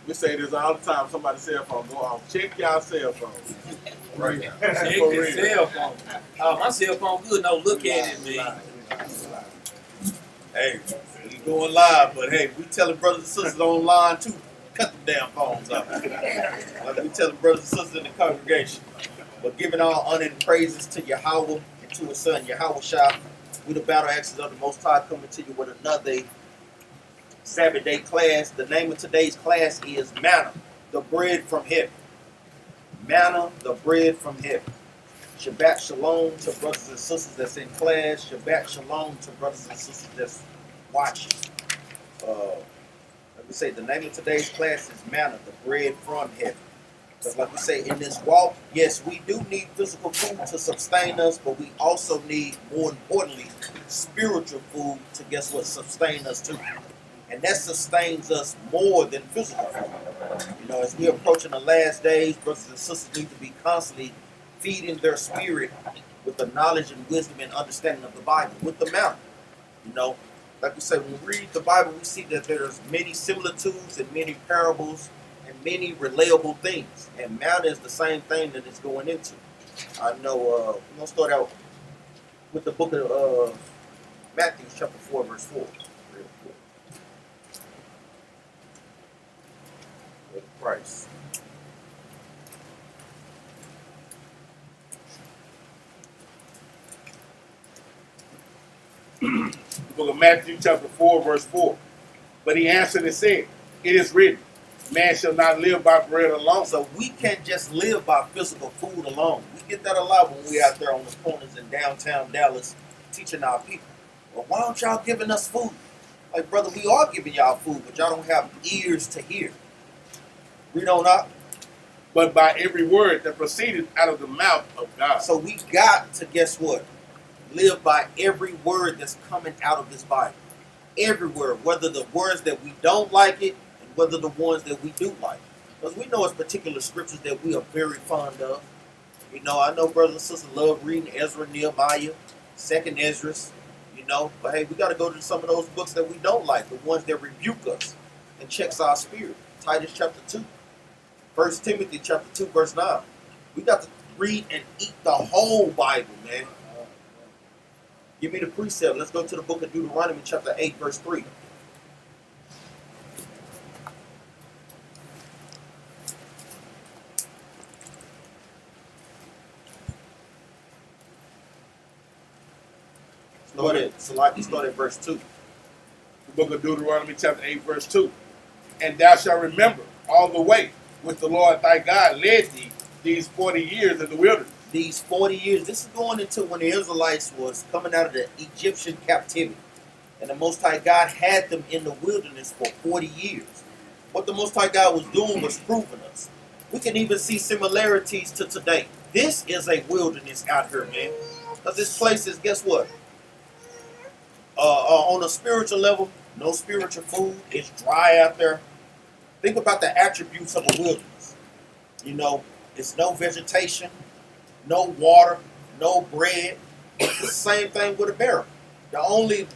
We say this all the time. Somebody's cell phone go off. Check y'all cell phone. Right now. Check For your real. cell phone. Oh, my cell phone good. No, look at it, man. Hey, we going live, but hey, we telling brothers and sisters online too, cut the damn phones off. Like we telling brothers and sisters in the congregation. But giving all honor and praises to Yahweh and to his son, Yahweh Shah. We the battle axes of the Most High coming to you with another Sabbath day class. The name of today's class is Manna, the bread from heaven. Manna, the bread from heaven. Shabbat shalom to brothers and sisters that's in class. Shabbat shalom to brothers and sisters that's watching. Let me say, the name of today's class is Manna, the bread from heaven. Because like we say, in this walk, yes, we do need physical food to sustain us, but we also need, more importantly, spiritual food to, guess what, sustain us too. And that sustains us more than physical food. You know, as we're approaching the last days, brothers and sisters need to be constantly feeding their spirit with the knowledge and wisdom and understanding of the Bible, with the manna. You know, like we say, when we read the Bible, we see that there's many similitudes and many parables and many relatable things. And manna is the same thing that it's going into. I know, we're going to start out with the book of Matthew, chapter 4, verse 4. Real quick. With Christ. The book of Matthew, chapter 4, verse 4. But he answered and said, it is written, man shall not live by bread alone. So we can't just live by physical food alone. We get that a lot when we're out there on the corners in downtown Dallas teaching our people. Well, why don't y'all giving us food? Like, brother, we are giving y'all food, but y'all don't have ears to hear. Read on up. But by every word that proceeded out of the mouth of God. So we got to, guess what? Live by every word that's coming out of this Bible. Every word, whether the words that we don't like it, and whether the ones that we do like. Because we know it's particular scriptures that we are very fond of. You know, I know brothers and sisters love reading Ezra, Nehemiah, 2nd Ezra, you know. But hey, we got to go to some of those books that we don't like, the ones that rebuke us and checks our spirit. Titus chapter 2. 1 Timothy chapter 2, verse 9. We got to read and eat the whole Bible, man. Give me the precept. Let's go to the book of Deuteronomy chapter 8, verse 3. Start at verse 2. The book of Deuteronomy, chapter 8, verse 2. And thou shalt remember all the way which the Lord thy God led thee these 40 years in the wilderness. These 40 years, this is going into when the Israelites was coming out of the Egyptian captivity. And the Most High God had them in the wilderness for 40 years. What the Most High God was doing was proving us. We can even see similarities to today. This is a wilderness out here, man. Because this place is, guess what? On a spiritual level, no spiritual food. It's dry out there. Think about the attributes of a wilderness. You know, it's no vegetation, no water, no bread. It's the same thing with America. The only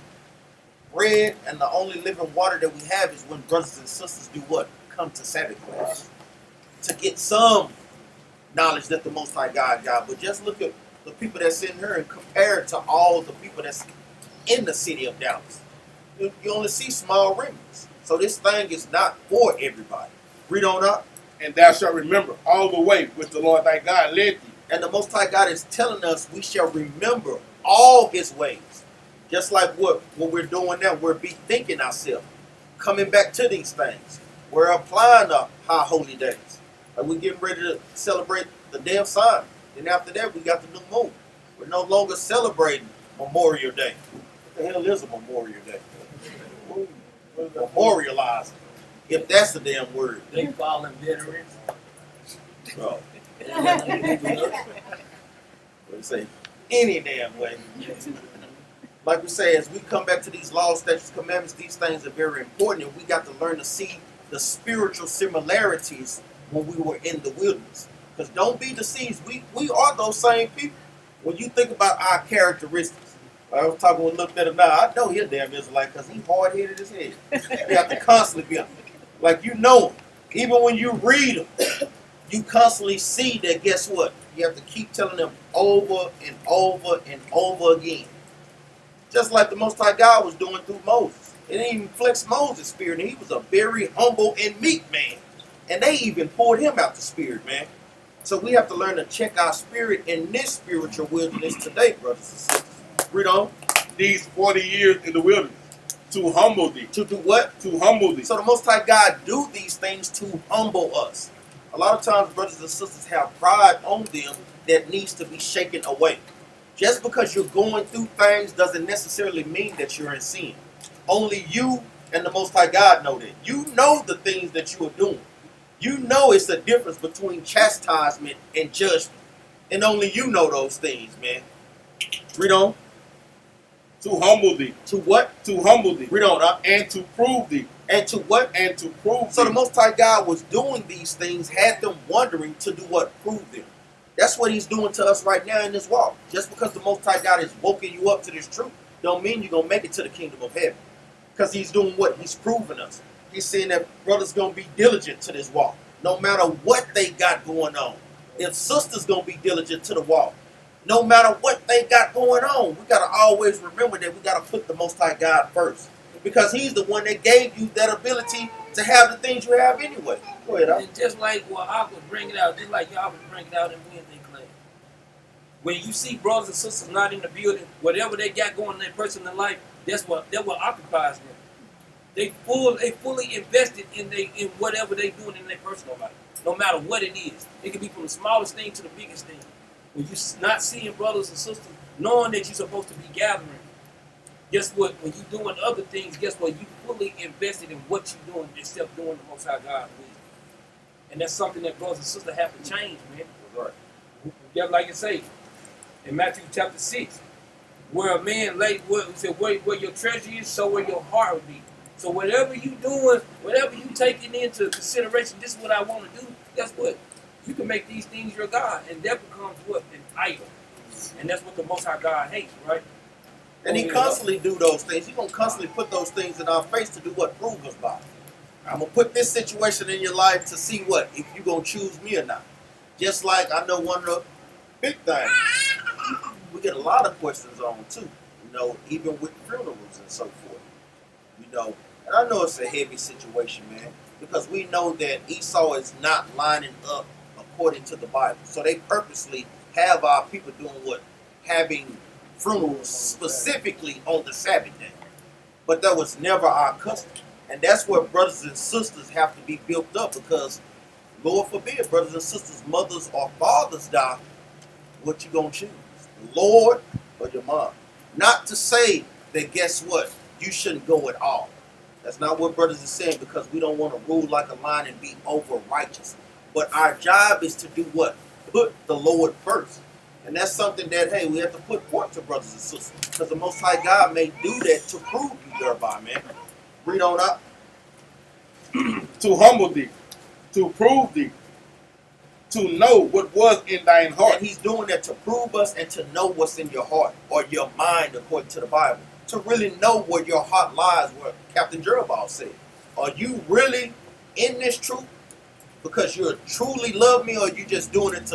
bread and the only living water that we have is when brothers and sisters do what? Come to Sabbath class. To get some knowledge that the Most High God got. But just look at the people that's in here and compare it to all the people that's in the city of Dallas. You only see small remnants. So this thing is not for everybody. Read on up. And thou shalt remember all the way which the Lord thy God led thee. And the Most High God is telling us we shall remember all his ways. Just like what we're doing now, we're bethinking ourselves. Coming back to these things. We're applying the high holy days. Like we're getting ready to celebrate the day of Simon. Then after that, we got the new moon. We're no longer celebrating Memorial Day. What the hell is a Memorial Day? Memorializing. If that's the damn word. They fallen veterans. Bro. What say? Any damn way. Like we say, as we come back to these laws, statutes, commandments, these things are very important, and we got to learn to see the spiritual similarities when we were in the wilderness. Because don't be deceived, we are those same people. When you think about our characteristics, I was talking with a little bit of now, I know he's a damn Israelite because he's hard-headed as hell. You have to constantly be like, you know him. Even when you read them, you constantly see that, guess what? You have to keep telling them over and over and over again. Just like the Most High God was doing through Moses. It didn't even flex Moses' spirit, and he was a very humble and meek man. And they even pulled him out the spirit, man. So we have to learn to check our spirit in this spiritual wilderness today, brothers and sisters. Read on. These 40 years in the wilderness to humble thee. To do what? To humble thee. So the Most High God do these things to humble us. A lot of times brothers and sisters have pride on them that needs to be shaken away. Just because you're going through things doesn't necessarily mean that you're in sin. Only you and the Most High God know that. You know the things that you are doing. You know it's a difference between chastisement and judgment. And only you know those things, man. Read on. To humble thee. To what? To humble thee. Read on. And to prove thee. And to what? And to prove So thee. the Most High God was doing these things, had them wondering to do what? Prove them. That's what he's doing to us right now in this walk. Just because the Most High God has woken you up to this truth, don't mean you're going to make it to the kingdom of heaven. Because he's doing what? He's proving us. He's saying that brothers going to be diligent to this walk, no matter what they got going on. If sisters going to be diligent to the walk, no matter what they got going on, we got to always remember that we got to put the Most High God first. Because he's the one that gave you that ability to have the things you have anyway. Go ahead, And just like what I was bringing out, just like y'all was bringing out in Wednesday class. When you see brothers and sisters not in the building, whatever they got going in their personal life, that's what occupies them. They fully invested in whatever they doing in their personal life, no matter what it is. It can be from the smallest thing to the biggest thing. When you're not seeing brothers and sisters, knowing that you're supposed to be gathering, guess what? When you're doing other things, guess what? You fully invested in what you're doing instead of doing the Most High God will. And that's something that brothers and sisters have to change, man. Right. Yeah, like it say in Matthew chapter 6, where a man lay, where your treasure is, so where your heart will be. So whatever you doing, whatever you taking into consideration, this is what I want to do. Guess what? You can make these things your God, and that becomes what? An idol. And that's what the Most High God hates, right? And he constantly do those things. He's going to constantly put those things in our face to do what? Prove us by. I'm going to put this situation in your life to see what? If you're going to choose me or not. Just like I know one of the big things we get a lot of questions on too. You know, even with funerals and so forth. You know, and I know it's a heavy situation, man. Because we know that Esau is not lining up according to the Bible. So they purposely have our people doing what? Having funerals specifically on the Sabbath day. But that was never our custom. And that's where brothers and sisters have to be built up, because Lord forbid brothers and sisters, mothers or fathers die, what you gonna choose? The Lord or your mom? Not to say that, guess what, you shouldn't go at all. That's not what brothers are saying, because we don't want to rule like a lion and be over righteous. But our job is to do what? Put the Lord first. And that's something that, hey, we have to put forth to brothers and sisters. Because the Most High God may do that to prove you thereby, man. Read on up. To humble thee, to prove thee, to know what was in thine heart. And he's doing that to prove us and to know what's in your heart or your mind, according to the Bible. To really know where your heart lies, what Captain Jeroboam said. Are you really in this truth because you truly love me, or are you just doing it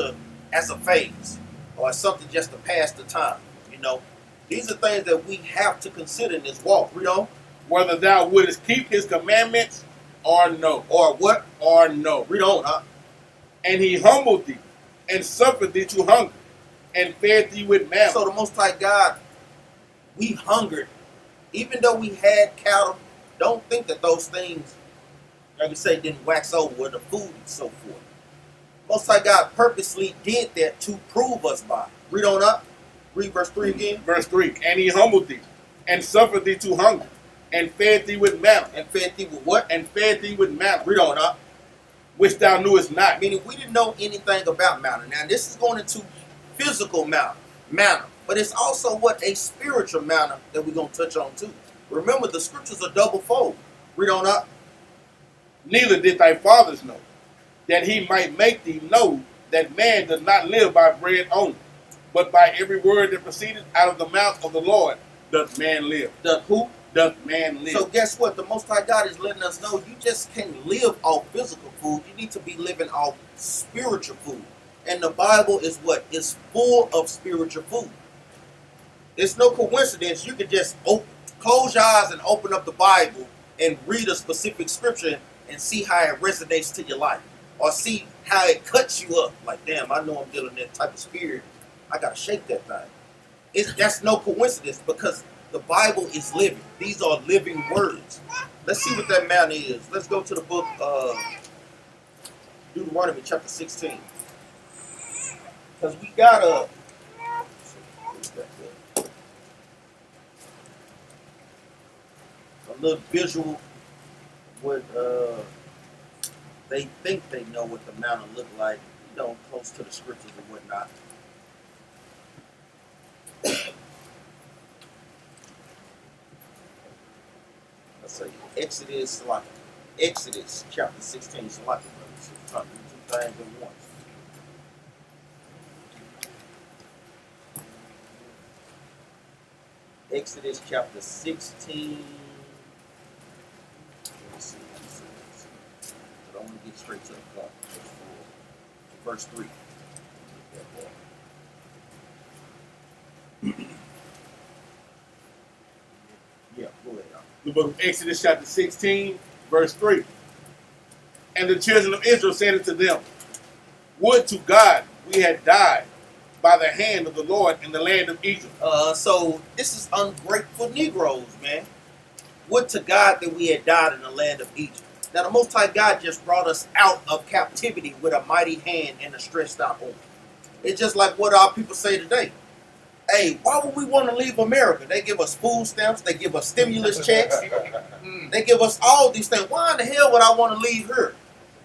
as a phase or as something just to pass the time? You know, these are things that we have to consider in this walk. Read on. Whether thou wouldest keep his commandments or no. Or what? Or no. Read on, huh? And he humbled thee, and suffered thee to hunger, and fed thee with manna. So the Most High God, we hungered. Even though we had cattle, don't think that those things, like we say, didn't wax over with the food and so forth. Most High God purposely did that to prove us by. Read on up. Read verse 3 again. Verse 3. And he humbled thee, and suffered thee to hunger, and fed thee with manna. And fed thee with what? And fed thee with manna. Read on up. Which thou knewest not. Meaning we didn't know anything about manna. Now this is going into physical manna. But it's also what? A spiritual manna that we're going to touch on too. Remember, the scriptures are double fold. Read on up. Neither did thy fathers know, that he might make thee know that man does not live by bread only, but by every word that proceedeth out of the mouth of the Lord doth man live. Doth who? doth man live. So guess what? The Most High God is letting us know you just can't live off physical food. You need to be living off spiritual food. And the Bible is what? It's full of spiritual food. It's no coincidence. You can just close your eyes and open up the Bible and read a specific scripture and see how it resonates to your life. Or see how it cuts you up. Like, damn, I know I'm dealing with that type of spirit. I got to shake that thing. That's no coincidence because the Bible is living. These are living words. Let's see what that manna is. Let's go to the book of Deuteronomy chapter 16. Because we got a little visual what they think they know what the manna look like, close to the scriptures and whatnot. Let's say Exodus chapter 16. It's like two things at once. Exodus chapter 16. Let's see. But I want to get straight to the point. Verse 3. Yeah, go ahead. The book of Exodus chapter 16, verse 3. And the children of Israel said unto them, would to God we had died by the hand of the Lord in the land of Egypt. So this is ungrateful Negroes, man. Would to God that we had died in the land of Egypt. Now the Most High God just brought us out of captivity with a mighty hand and a stretched out arm. It's just like what our people say today. Hey, why would we want to leave America? They give us food stamps. They give us stimulus checks. They give us all these things. Why in the hell would I want to leave here?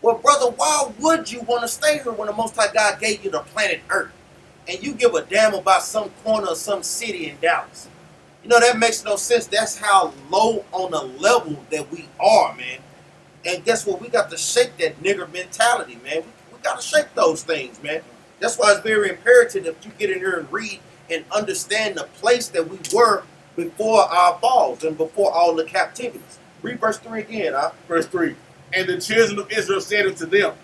Well, brother, why would you want to stay here when the Most High God gave you the planet Earth? And you give a damn about some corner of some city in Dallas. That makes no sense. That's how low on the level that we are, man. And guess what? We got to shake that nigger mentality, man. We got to shake those things, man. That's why it's very imperative that you get in here and read and understand the place that we were before our falls and before all the captivities. Read verse 3 again, huh? Verse 3. And the children of Israel said unto them,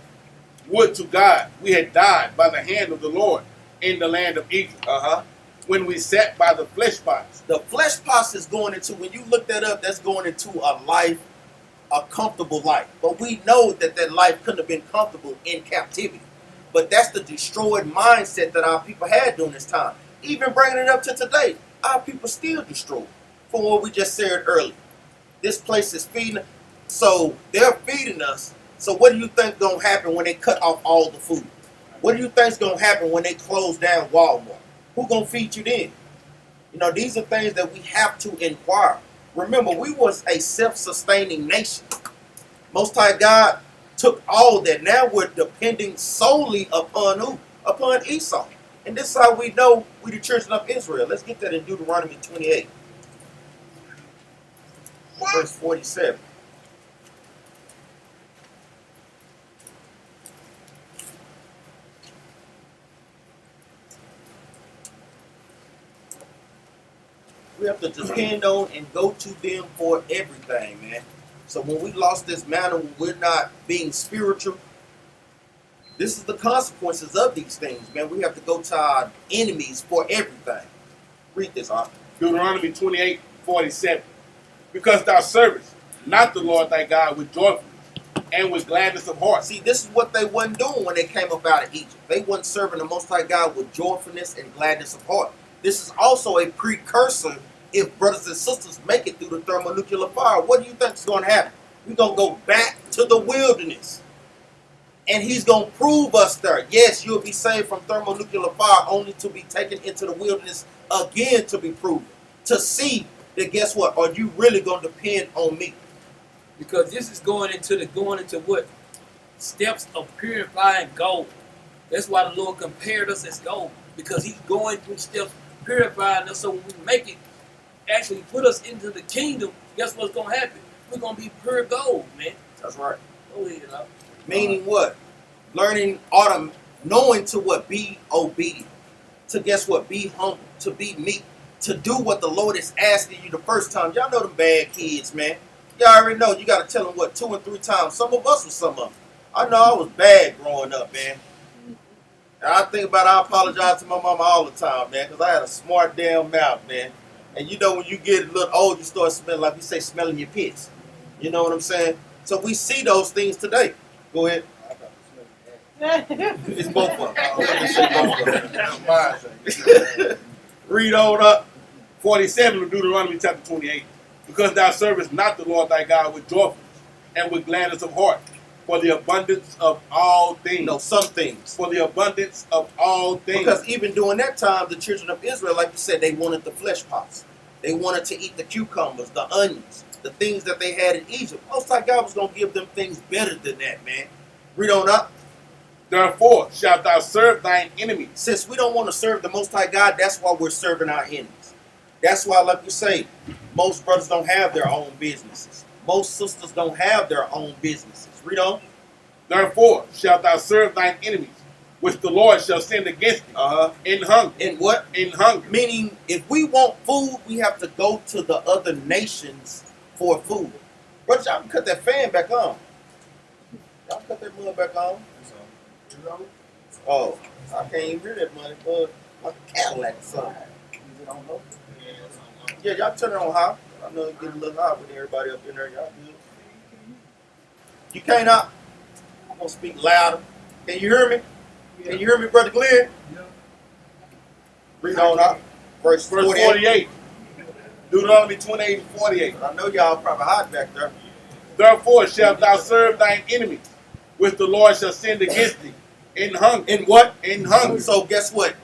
would to God we had died by the hand of the Lord in the land of Egypt, when we sat by the flesh pots. The flesh pots is going into, when you look that up, that's going into a life, a comfortable life. But we know that life couldn't have been comfortable in captivity. But that's the destroyed mindset that our people had during this time. Even bringing it up to today, our people still destroyed. From what we just said earlier. This place is feeding, so they're feeding us. So what do you think going to happen when they cut off all the food? What do you think is going to happen when they close down Walmart? Who going to feed you then? These are things that we have to inquire. Remember, we was a self-sustaining nation. Most High God took all that. Now we're depending solely upon who? Upon Esau. And this is how we know we the children of Israel. Let's get that in Deuteronomy 28. Verse 47. We have to depend on and go to them for everything, man. So when we lost this manner, when we're not being spiritual, this is the consequences of these things, man. We have to go to our enemies for everything. Read this, huh? Deuteronomy 28:47. Because thou servest not the Lord thy God with joyfulness and with gladness of heart. See, this is what they wasn't doing when they came up out of Egypt. They wasn't serving the Most High God with joyfulness and gladness of heart. This is also a precursor if brothers and sisters make it through the thermonuclear fire. What do you think is going to happen? We're going to go back to the wilderness. And he's going to prove us there. Yes, you'll be saved from thermonuclear fire only to be taken into the wilderness again to be proven. To see that, guess what? Are you really going to depend on me? Because this is going into what? Steps of purifying gold. That's why the Lord compared us as gold. Because he's going through steps purifying us, so when we make it, actually put us into the kingdom, guess what's going to happen? We're going to be pure gold, man. That's right. Go ahead, Meaning what? Learning, knowing to what? Be obedient. To guess what? Be humble. To be meek. to do what the Lord is asking you the first time. Y'all know them bad kids, man. Y'all already know you got to tell them what 2 and 3 times. Some of us were some of them. I know I was bad growing up, man. And I think about it, I apologize to my mama all the time, man, because I had a smart damn mouth, man. And you know when you get a little old, you start smelling, like we say, smelling your piss. You know what I'm saying? So we see those things today. Go ahead. It's both of them. I say both of them. Read on up. 47 of Deuteronomy chapter 28. Because thou servest not the Lord thy God with joyfulness and with gladness of heart, for the abundance of all things. No, some things. For the abundance of all things. Because even during that time, the children of Israel, like you said, they wanted the flesh pots. They wanted to eat the cucumbers, the onions, the things that they had in Egypt. Most like God was going to give them things better than that, man. Read on up. Therefore shalt thou serve thine enemies. Since we don't want to serve the Most High God, that's why we're serving our enemies. That's why, like you say, most brothers don't have their own businesses. Most sisters don't have their own businesses. Read on. Therefore shalt thou serve thine enemies, which the Lord shall send against thee in hunger. In what? In hunger. Meaning, if we want food, we have to go to the other nations for food. Brothers, y'all can cut that fan back on. Y'all cut that mud back on. Oh, I can't even hear that money, but like a Cadillac or something. Yeah, y'all turn it on high. I know it get a little hot with everybody up in there. Y'all good. You can't up. I'm gonna speak louder. Can you hear me? Can you hear me, Brother Glenn? Yeah. Read on up. Verse 48. Deuteronomy 28 and 48. I know y'all probably hot back there. Therefore shalt thou serve thine enemies, which the Lord shall send against thee in hunger. In what? In hunger. So guess what?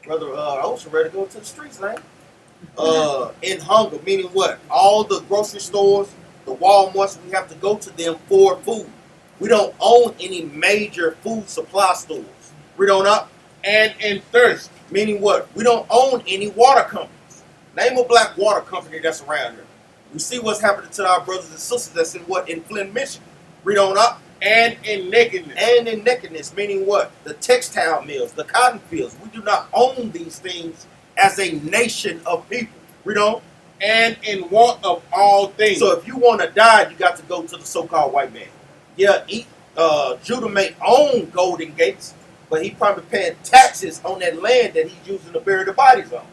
Brother Ocean ready to go to the streets, man. In hunger, meaning what? All the grocery stores, the Walmarts, we have to go to them for food. We don't own any major food supply stores. We don't up. And in thirst. Meaning what? We don't own any water companies. Name a black water company that's around here. We see what's happening to our brothers and sisters that's in what? In Flint, Michigan. Read on up. And in nakedness. And in nakedness, meaning what? The textile mills, the cotton fields. We do not own these things as a nation of people. Read on. And in want of all things. So if you want to die, you got to go to the so-called white man. Yeah, Judah may own Golden Gates, but he probably paying taxes on that land that he's using to bury the bodies on.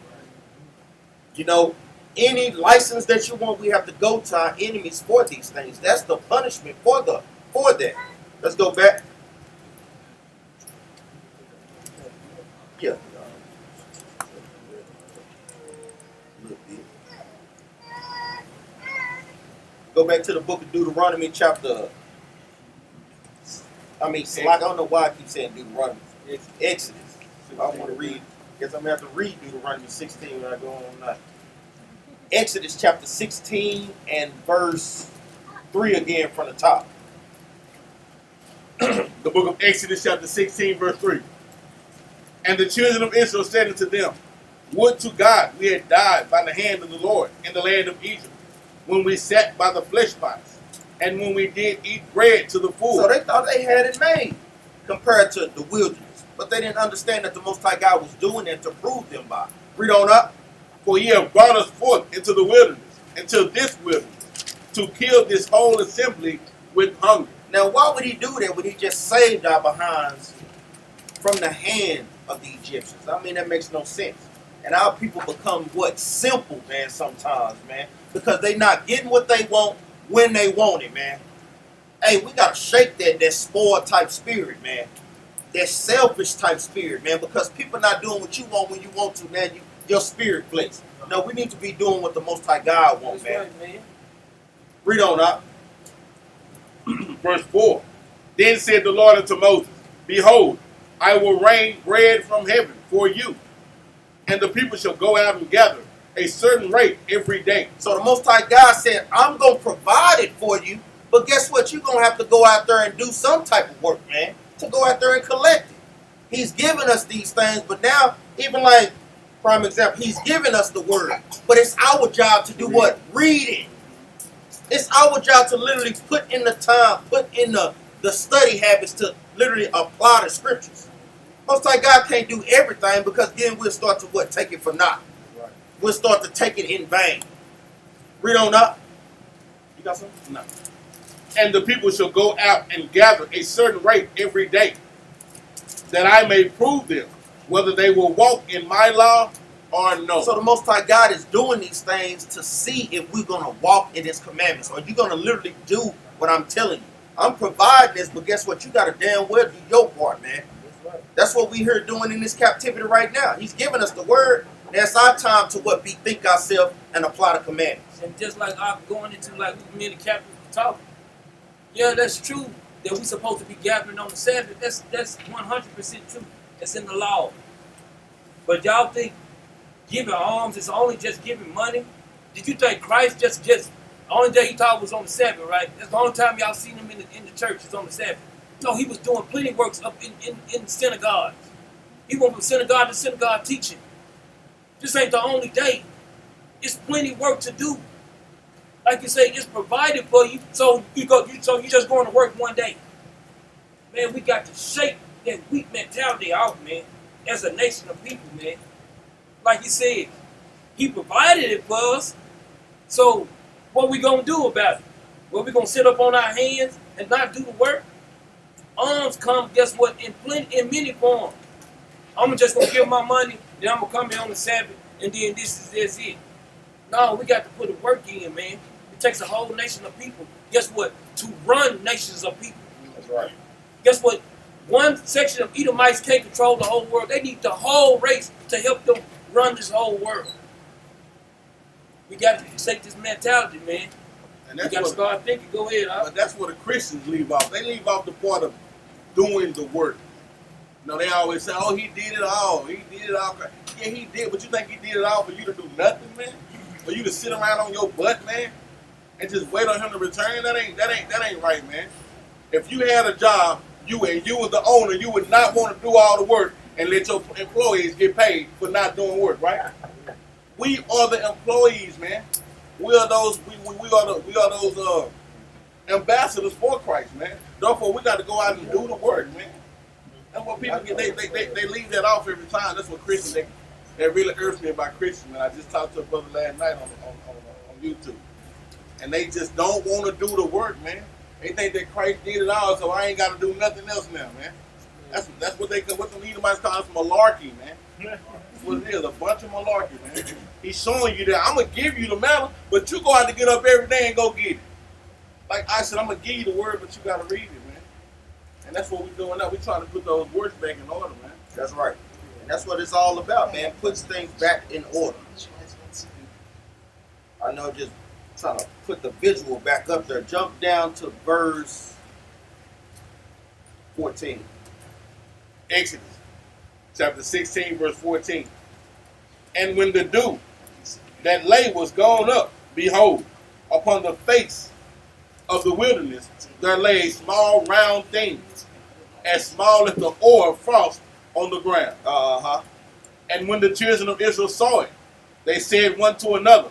You know, any license that you want, we have to go to our enemies for these things. That's the punishment for that. Let's go back. Yeah. Go back to the book of Deuteronomy chapter. I don't know why I keep saying Deuteronomy. It's Exodus. I want to read. Guess I'm going to have to read Deuteronomy 16 when I go on tonight. Exodus chapter 16 and verse 3 again from the top. The book of Exodus chapter 16 verse 3. And the children of Israel said unto them, Would to God we had died by the hand of the Lord in the land of Egypt, when we sat by the flesh pots, and when we did eat bread to the full. So they thought they had it made compared to the wilderness. But they didn't understand that the Most High God was doing it to prove them by. Read on up. For ye have brought us forth into the wilderness, into this wilderness, to kill this whole assembly with hunger. Now, why would he do that when he just saved our behinds from the hand of the Egyptians? I mean, that makes no sense. And our people become what? Simple, man, sometimes, man. Because they not getting what they want when they want it, man. Hey, we got to shake that spoiled type spirit, man. That selfish type spirit, man. Because people not doing what you want when you want to, man. Your spirit flicks. No, we need to be doing what the Most High God wants, man. Right, man. Read on up. Verse 4. Then said the Lord unto Moses, Behold, I will rain bread from heaven for you, and the people shall go out and gather a certain rate every day. So the Most High God said, I'm going to provide it for you, but guess what? You're going to have to go out there and do some type of work, man, to go out there and collect it. He's given us these things, but now, even like, prime example, he's given us the word, but it's our job to do what? Read it. It's our job to literally put in the time, put in the study habits to literally apply the scriptures. Most High God can't do everything because then we'll start to what? Take it for naught. we'll start to take it in vain. Read on up. You got something? No. And the people shall go out and gather a certain rate every day, that I may prove them, whether they will walk in my law or no. So the Most High God is doing these things to see if we're going to walk in His commandments. Or you're going to literally do what I'm telling you. I'm providing this, but guess what? You got to damn well do your part, man. That's what we here doing in this captivity right now. He's giving us the word. That's our time to what bethink ourselves and apply the commandments. And just like I'm going into, like me and the captain were talking, yeah, that's true that we're supposed to be gathering on the Sabbath. That's 100% true. That's in the law. But y'all think giving alms is only just giving money? Did you think Christ just the only day he taught was on the Sabbath, right? That's the only time y'all seen him in the church is on the Sabbath. No, he was doing plenty works up in synagogues. He went from synagogue to synagogue teaching. This ain't the only day. It's plenty work to do. Like you say, it's provided for you, so you just going to work one day. Man, we got to shake that weak mentality out, man, as a nation of people, man. Like you said, he provided it for us. So what we gonna do about it? Well, we gonna sit up on our hands and not do the work? Alms come, guess what, in many forms. I'm just gonna give my money, then I'm gonna come here on the Sabbath, and then this is it. No, we got to put the work in, man. It takes a whole nation of people. Guess what? To run nations of people. That's right. Guess what? One section of Edomites can't control the whole world. They need the whole race to help them run this whole world. We got to forsake this mentality, man. And We that's got to what, start thinking. Go ahead. but that's what the Christians leave off. They leave off the part of doing the work. You know, they always say, "Oh, he did it all. He did it all." Yeah, he did. But you think he did it all for you to do nothing, man? For you to sit around on your butt, man, and just wait on him to return? That ain't right, man. If you had a job, you was the owner, you would not want to do all the work and let your employees get paid for not doing work, right? We are the employees, man. We are those ambassadors for Christ, man. Therefore, we got to go out and do the work, man. That's what people get. They leave that off every time. That's what Christians that really irks me about Christians. Man, I just talked to a brother last night on YouTube, and they just don't want to do the work, man. They think that Christ did it all, so I ain't got to do nothing else now, man. That's what the Edomites call malarkey, man. That's what it is, a bunch of malarkey, man. He's showing you that I'm gonna give you the manna, but you go out to get up every day and go get it. Like I said, I'm gonna give you the word, but you gotta read it, man. And that's what we're doing now. We're trying to put those words back in order, man. That's right. And that's what it's all about, man. Puts things back in order. I know, just trying to put the visual back up there. Jump down to verse 14. Exodus chapter 16, verse 14. And when the dew that lay was gone up, behold, upon the face of the wilderness there lay a small round thing, as small as the ore of frost on the ground. And when the children of Israel saw it, they said one to another,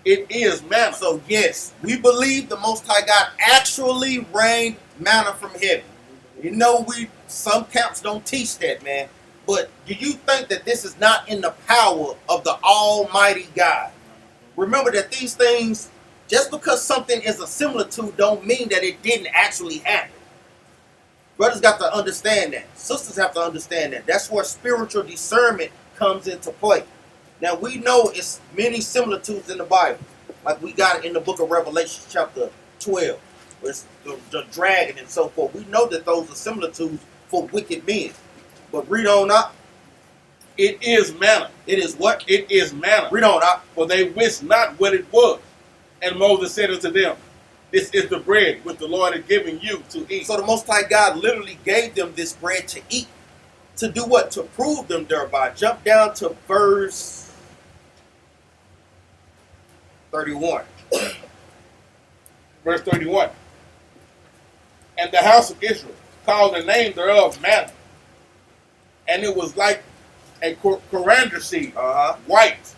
"It is manna." So yes, we believe the Most High God actually rained manna from heaven. You know, some camps don't teach that, man. But do you think that this is not in the power of the Almighty God? Remember that these things, just because something is a similitude, don't mean that it didn't actually happen. Brothers got to understand that. Sisters have to understand that. That's where spiritual discernment comes into play. Now, we know it's many similitudes in the Bible. Like we got it in the book of Revelation, chapter 12. Where it's the dragon and so forth. We know that those are similitudes for wicked men. But read on up. It is manna. It is what? It is manna. Read on up. For they wist not what it was. And Moses said unto them, "This is the bread which the Lord is giving you to eat." So the Most High God literally gave them this bread to eat. To do what? To prove them thereby. Jump down to verse 31. Verse 31. And the house of Israel called the name thereof manna. And it was like a coriander seed, white.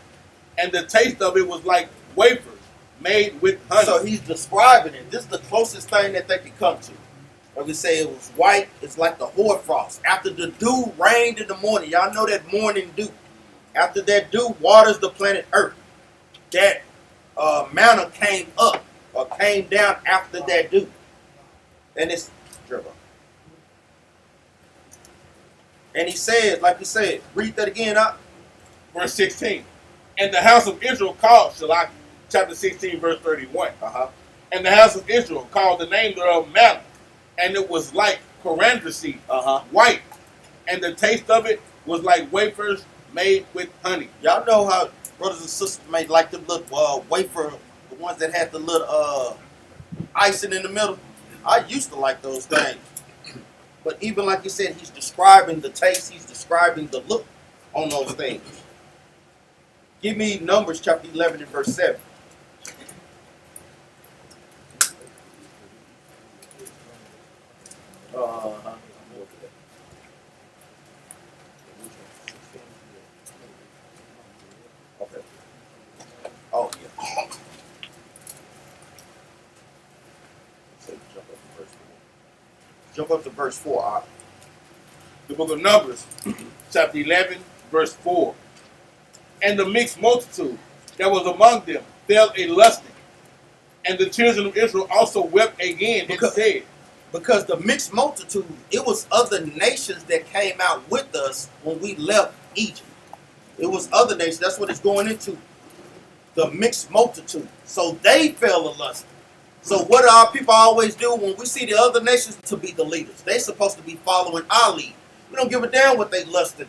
And the taste of it was like wafers made with honey. So he's describing it. This is the closest thing that they could come to. Like we say, it was white. It's like the hoarfrost. After the dew rained in the morning. Y'all know that morning dew. After that dew waters the planet Earth. That manna came up or came down after that dew. And it's dribble. And he said, like he said, read that again up. Verse 16. And the house of Israel called, Shalach, chapter 16, verse 31. And the house of Israel called the name thereof manna, and it was like coriander seed, white, and the taste of it was like wafers made with honey. Y'all know how brothers and sisters made like the little wafer, the ones that had the little icing in the middle. I used to like those things. But even like you said, he's describing the taste, he's describing the look on those things. Give me Numbers chapter 11 and verse 7. Okay. Oh, yeah. So jump up to verse 4. The book of Numbers, chapter 11, verse 4. And the mixed multitude that was among them fell a lusting, and the children of Israel also wept again and said, because the mixed multitude, it was other nations that came out with us when we left Egypt. It was other nations. That's what it's going into. The mixed multitude. So they fell a lusting. So what do our people always do when we see the other nations to be the leaders? They're supposed to be following our lead. We don't give a damn what they lusting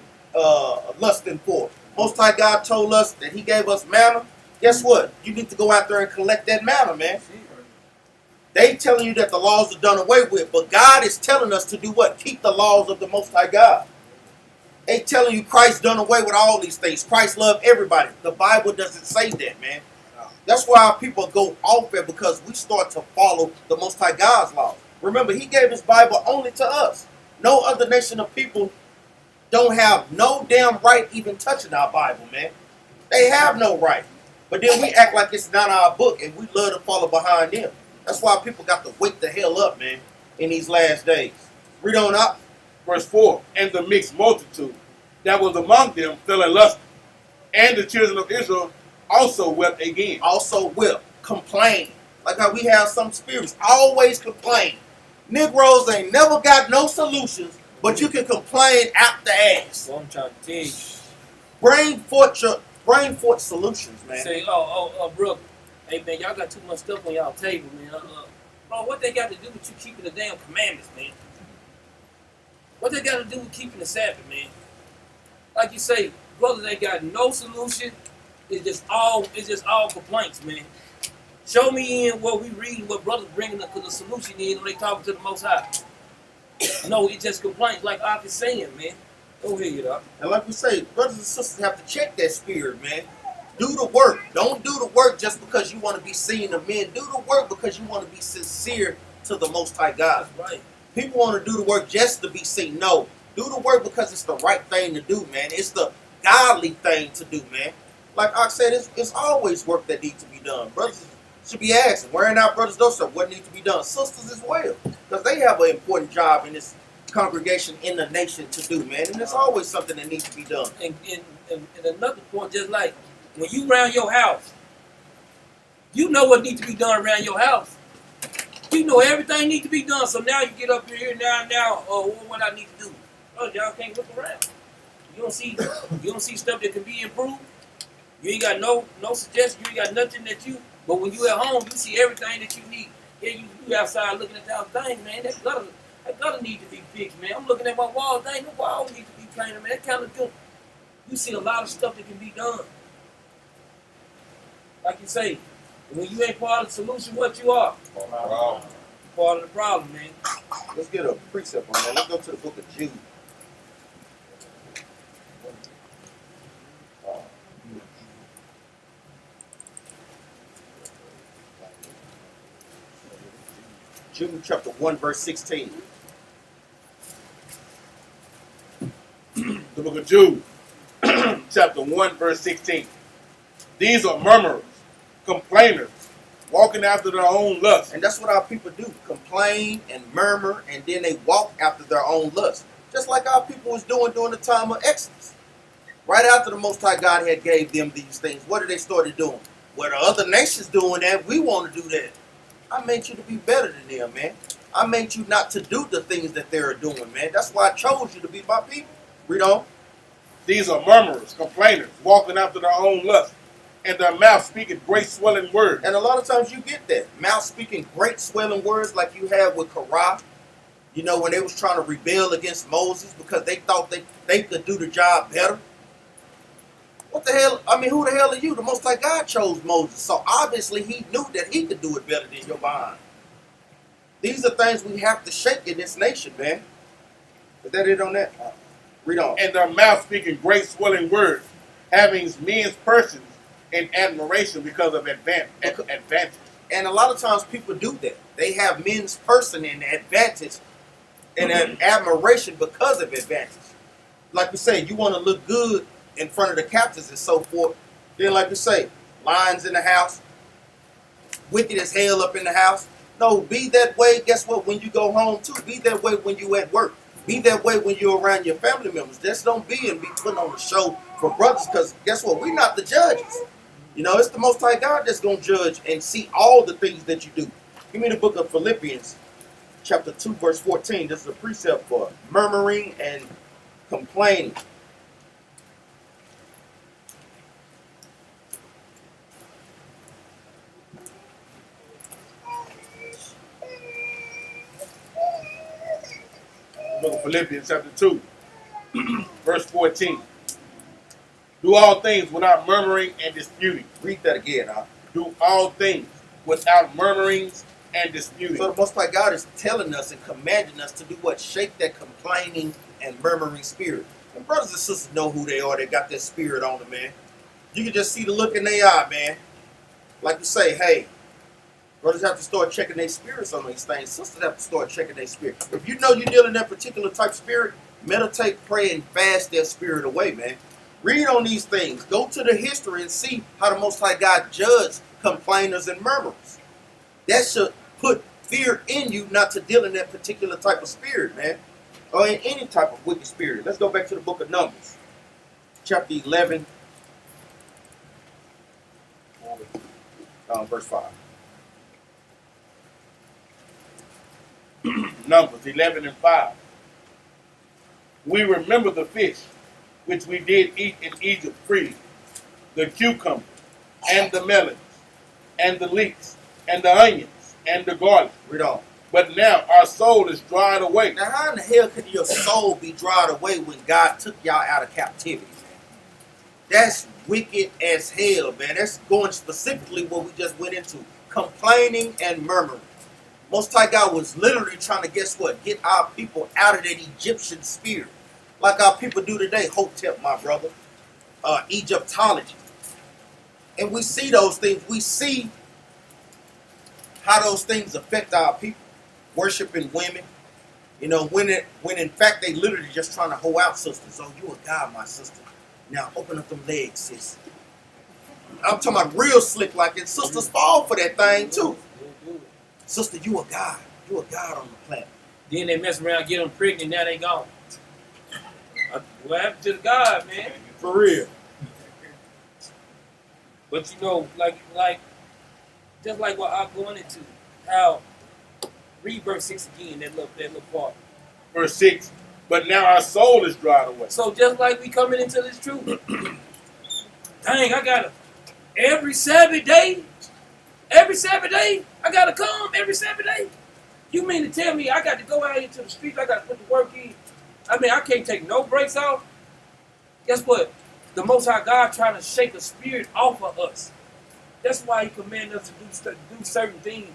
for. Most High God told us that he gave us manna. Guess what? You need to go out there and collect that manna, man. They telling you that the laws are done away with, but God is telling us to do what? Keep the laws of the Most High God. They telling you Christ done away with all these things. Christ loved everybody. The Bible doesn't say that, man. That's why our people go off there, because we start to follow the Most High God's laws. Remember, he gave his Bible only to us. No other nation of people don't have no damn right even touching our Bible, man. They have no right. But then we act like it's not our book, and we love to follow behind them. That's why people got to wake the hell up, man, in these last days. Read on up. Verse 4. And the mixed multitude that was among them fell a lusting, and the children of Israel also wept again. Also wept. Complain. Like how we have some spirits. Always complain. Negroes ain't never got no solutions, but you can complain out the ass. Well, I'm trying to tell you. Bring forth solutions, man. Say, brother. Hey, man, y'all got too much stuff on y'all table, man. Bro, what they got to do with you keeping the damn commandments, man? What they got to do with keeping the Sabbath, man? Like you say, brothers ain't got no solution. It's just all complaints, man. Show me in what we reading, what brothers bringing the solution in when they talking to the Most High. No, it's just complaints, like I was saying, man. Go ahead, you know. And like we say, brothers and sisters have to check that spirit, man. Do the work. Don't do the work just because you want to be seen of men. Do the work because you want to be sincere to the Most High God. That's right. People want to do the work just to be seen. No. Do the work because it's the right thing to do, man. It's the godly thing to do, man. Like I said, it's always work that needs to be done. Brothers should be asking, wearing out brothers' those stuff, what needs to be done. Sisters as well. Because they have an important job in this congregation, in the nation to do, man. And there's always something that needs to be done. And another point, just like when you around your house, you know what needs to be done around your house. You know everything needs to be done. So now you get up here now, what I need to do. Oh, y'all can't look around. You don't see stuff that can be improved. You ain't got no suggestion. You ain't got nothing that you. But when you at home, you see everything that you need. Yeah, you outside looking at that thing, man. That gutter need to be fixed, man. I'm looking at my wall. Dang, the wall needs to be painted, man. That kind of thing. You see a lot of stuff that can be done. Like you say, when you ain't part of the solution, what you are? Part of the problem, man. Let's get a precept on that. Let's go to the book of Jude. Jude chapter 1, verse 16. The book of Jude, chapter 1, verse 16. These are murmurers, complainers, walking after their own lust. And that's what our people do. Complain and murmur, and then they walk after their own lust. Just like our people was doing during the time of Exodus. Right after the Most High God had gave them these things, what did they started doing? Well, the other nations doing that, we want to do that. I made you to be better than them, man. I made you not to do the things that they're doing, man. That's why I chose you to be my people. Read on. These are murmurers, complainers, walking after their own lust, and their mouth speaking great swelling words. And a lot of times you get that. Mouth speaking great swelling words like you had with Korah. You know, when they was trying to rebel against Moses because they thought they could do the job better. What the hell? I mean, who the hell are you? The Most High God chose Moses. So obviously he knew that he could do it better than your behind. These are things we have to shake in this nation, man. Is that it on that? Read on. And their mouth speaking great swelling words, having men's persons in admiration because of advantage. And a lot of times people do that. They have men's person in advantage and an admiration because of advantage. Like we say, you want to look good in front of the captains and so forth. Then like we say, lions in the house, wicked as hell up in the house. No, be that way, guess what, when you go home too. Be that way when you at work. Be that way when you're around your family members. Just don't be and be putting on a show for brothers, because guess what, we're not the judges. You know, it's the Most High God that's going to judge and see all the things that you do. Give me the book of Philippians, chapter 2, verse 14. This is a precept for murmuring and complaining. Book of Philippians chapter 2, verse 14. Do all things without murmuring and disputing. Read that again, huh? Do all things without murmurings and disputing. So the Most High God is telling us and commanding us to do what? Shake that complaining and murmuring spirit. And brothers and sisters know who they are. They got that spirit on them, man. You can just see the look in their eye, man. Like you say, hey, brothers have to start checking their spirits on these things. Sisters have to start checking their spirit. If you know you're dealing in that particular type of spirit, meditate, pray, and fast that spirit away, man. Read on these things. Go to the history and see how the Most High God judged complainers and murmurers. That should put fear in you not to deal in that particular type of spirit, man. Or in any type of wicked spirit. Let's go back to the book of Numbers. Chapter 11. Verse 5. Numbers 11 and 5. We remember the fish which we did eat in Egypt freely, the cucumbers, and the melons, and the leeks, and the onions, and the garlic. Read on. But now our soul is dried away. Now, how in the hell could your soul be dried away when God took y'all out of captivity, man? That's wicked as hell, man. That's going specifically what we just went into. Complaining and murmuring. Most High God was literally trying to, guess what? Get our people out of that Egyptian spirit. Like our people do today. Hotep, my brother. Egyptology. And we see those things. We see how those things affect our people. Worshiping women. You know, when in fact they literally just trying to hoe out sisters. Oh, you a God, my sister. Now open up them legs, sis. I'm talking about real slick like it. Sisters fall for that thing too. Sister, you a God. You a God on the planet. Then they mess around, get them pregnant, now they gone. What happened to the God, man? For real. But you know, like, just like what I'm going into, how, read verse 6 again, that little part. Verse 6. But now our soul is dried away. So just like we coming into this truth, dang, I gotta, every Sabbath day, I gotta come every Sabbath day. You mean to tell me I got to go out into the streets, I gotta put the work in? I mean, I can't take no breaks off. Guess what? The Most High God trying to shake a spirit off of us. That's why He commanded us to do certain things.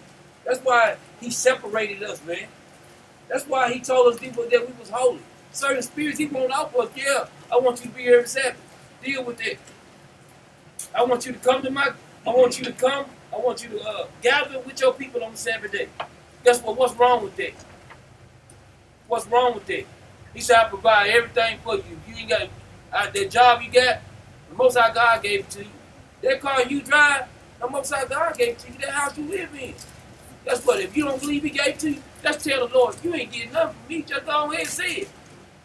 That's why He separated us, man. That's why He told us people that we was holy. Certain spirits He won't off us. Yeah, I want you to be here every Sabbath. Deal with it. I want you to come to I want you to gather with your people on the Sabbath day. Guess what? What's wrong with that? What's wrong with that? He said, I provide everything for you. You ain't got that job you got, the Most High God gave it to you. That car you drive, the Most High God gave it to you. That house you live in. Guess what? If you don't believe He gave it to you, just tell the Lord, you ain't getting nothing from me. Just go ahead and say it.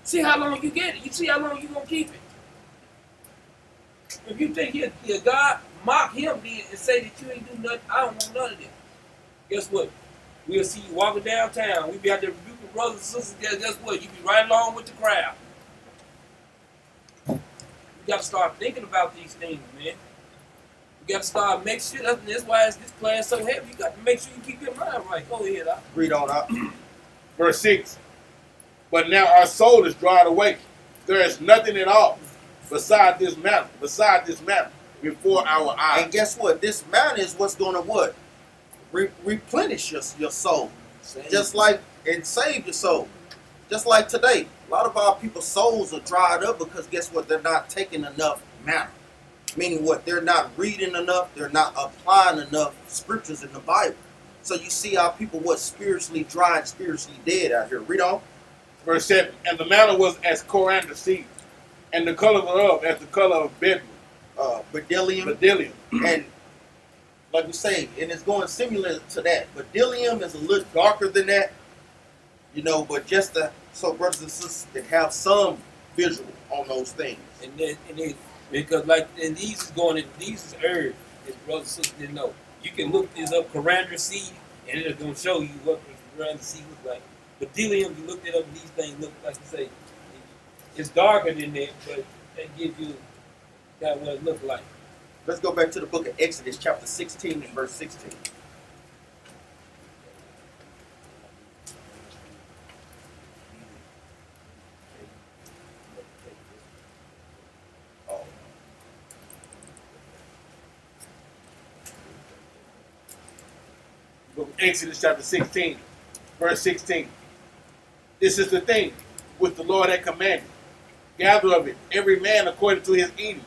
See how long you get it. You see how long you going to keep it. If you think he a God, mock him then and say that you ain't do nothing. I don't want none of this. Guess what? We'll see you walking downtown. We be out there rebuking brothers and sisters. Guess what? You be right along with the crowd. We got to start thinking about these things, man. You got to start make sure. That's why this class so heavy. You got to make sure you keep your mind right. Go ahead. Read on up. Verse 6. But now our soul is dried away. There is nothing at all beside this manna before our eyes. And guess what? This manna is what's going to what? Replenish your soul. Just like, and save your soul. Just like today. A lot of our people's souls are dried up because guess what? They're not taking enough manna. Meaning what? They're not reading enough. They're not applying enough scriptures in the Bible. So you see our people what? Spiritually dry and spiritually dead out here. Read on. Verse 7. And the manna was as coriander seed, and the color thereof as the color of bdellium. And like we say, and it's going similar to that. Bdellium is a little darker than that. You know, but just so brothers and sisters can have some visual on those things. And then because like and these is herbs, as brothers and sisters didn't know. You can look this up, coriander seed, and it's gonna show you what coriander seed looks like. But bdellium, you looked it up, and these things look like you say, it's darker than that, but that gives you that what it looks like. Let's go back to the book of Exodus, chapter 16 and verse 16. Book of Exodus chapter 16, verse 16. This is the thing which the Lord had commanded. Gather of it every man according to his eating,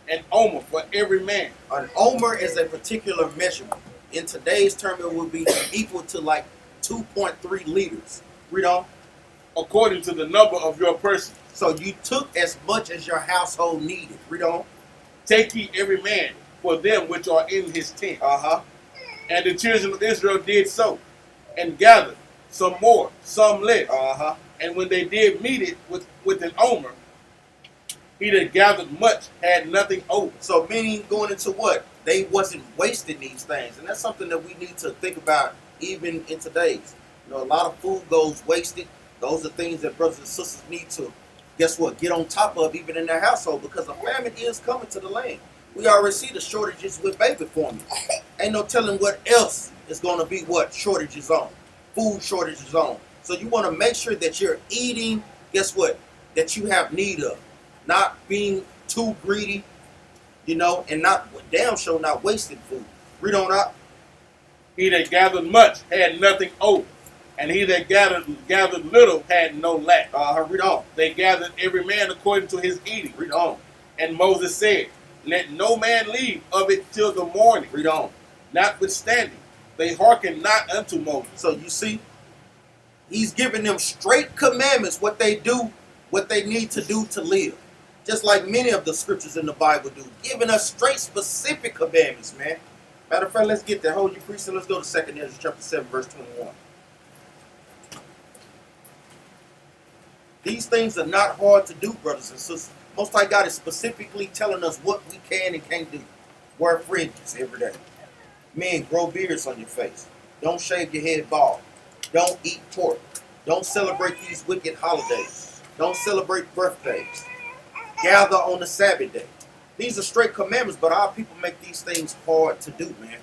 an omer for every man. An omer is a particular measurement. In today's term, it would be equal to like 2.3 liters. Read on. According to the number of your person. So you took as much as your household needed. Read on. Take ye every man for them which are in his tent. And the children of Israel did so, and gathered some more, some less. And when they did meet it with an omer, he that gathered much had nothing over. So meaning going into what? They wasn't wasting these things. And that's something that we need to think about even in today's. You know, a lot of food goes wasted. Those are things that brothers and sisters need to, guess what, get on top of even in their household, because a famine is coming to the land. We already see the shortages with baby formula. Ain't no telling what else is going to be what shortages on. Food shortages on. So you want to make sure that you're eating, guess what, that you have need of. Not being too greedy, you know, and not, damn sure not wasting food. Read on up. He that gathered much had nothing over, and he that gathered little had no lack. Read on. They gathered every man according to his eating. Read on. And Moses said, let no man leave of it till the morning. Read on. Notwithstanding, they hearken not unto Moses. So you see, he's giving them straight commandments, what they do, what they need to do to live. Just like many of the scriptures in the Bible do. Giving us straight specific commandments, man. Matter of fact, let's get there. Hold your priest and let's go to 2 Ezra chapter 7, verse 21. These things are not hard to do, brothers and sisters. Most High God is specifically telling us what we can and can't do. Wear fringes every day. Men, grow beards on your face. Don't shave your head bald. Don't eat pork. Don't celebrate these wicked holidays. Don't celebrate birthdays. Gather on the Sabbath day. These are straight commandments, but our people make these things hard to do, man.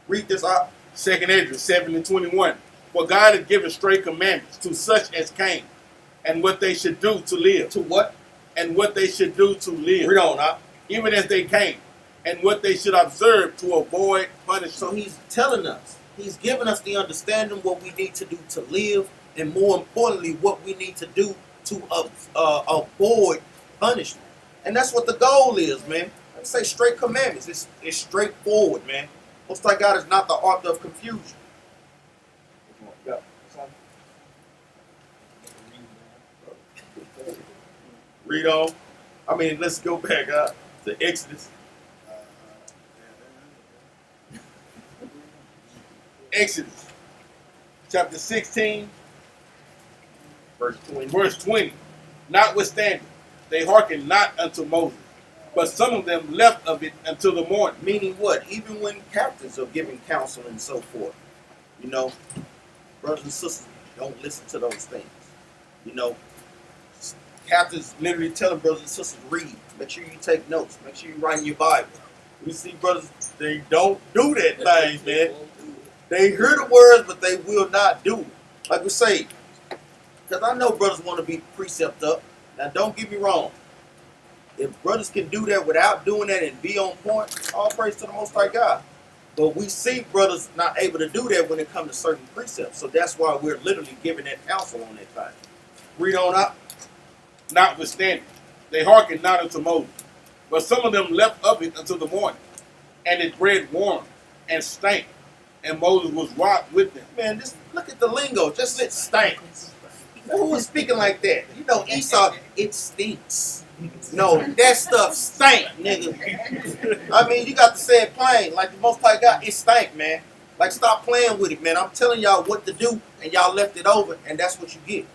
Read this out. 2 Ezra 7 and 21. For God has given straight commandments to such as came, and what they should do to live. To what? And what they should do to live. Read on up. Even as they came, and what they should observe to avoid punishment. So he's telling us, he's giving us the understanding what we need to do to live, and more importantly, what we need to do to avoid punishment. And that's what the goal is, man. I say straight commandments. It's straightforward, man. Most High God is not the author of confusion. Read on. I mean, let's go back to Exodus. Exodus chapter 16, Verse 20. verse 20. Notwithstanding, they hearken not unto Moses, But some of them left of it until the morning. Meaning what? Even when captains are giving counsel and so forth, you know, brothers and sisters, don't listen to those things. You know, captains literally telling brothers and sisters, read. Make sure you take notes. Make sure you write in your Bible. We see brothers, they don't do that thing, man. They hear the words, but they will not do it. Like we say, because I know brothers want to be precept up. Now, don't get me wrong. If brothers can do that without doing that and be on point, all praise to the Most High God. But we see brothers not able to do that when it comes to certain precepts. So that's why we're literally giving that counsel on that thing. Read on up. Notwithstanding, they hearkened not unto Moses. But some of them left of it until the morning. And it bread warmed and stank. And Moses was wroth with them. Man, just look at the lingo. Just let stank. Who was speaking like that? You know, Esau, it stinks. No, that stuff stank, nigga. I mean, you got to say it plain. Like the Most High God, it stank, man. Like, stop playing with it, man. I'm telling y'all what to do, and y'all left it over, and that's what you get.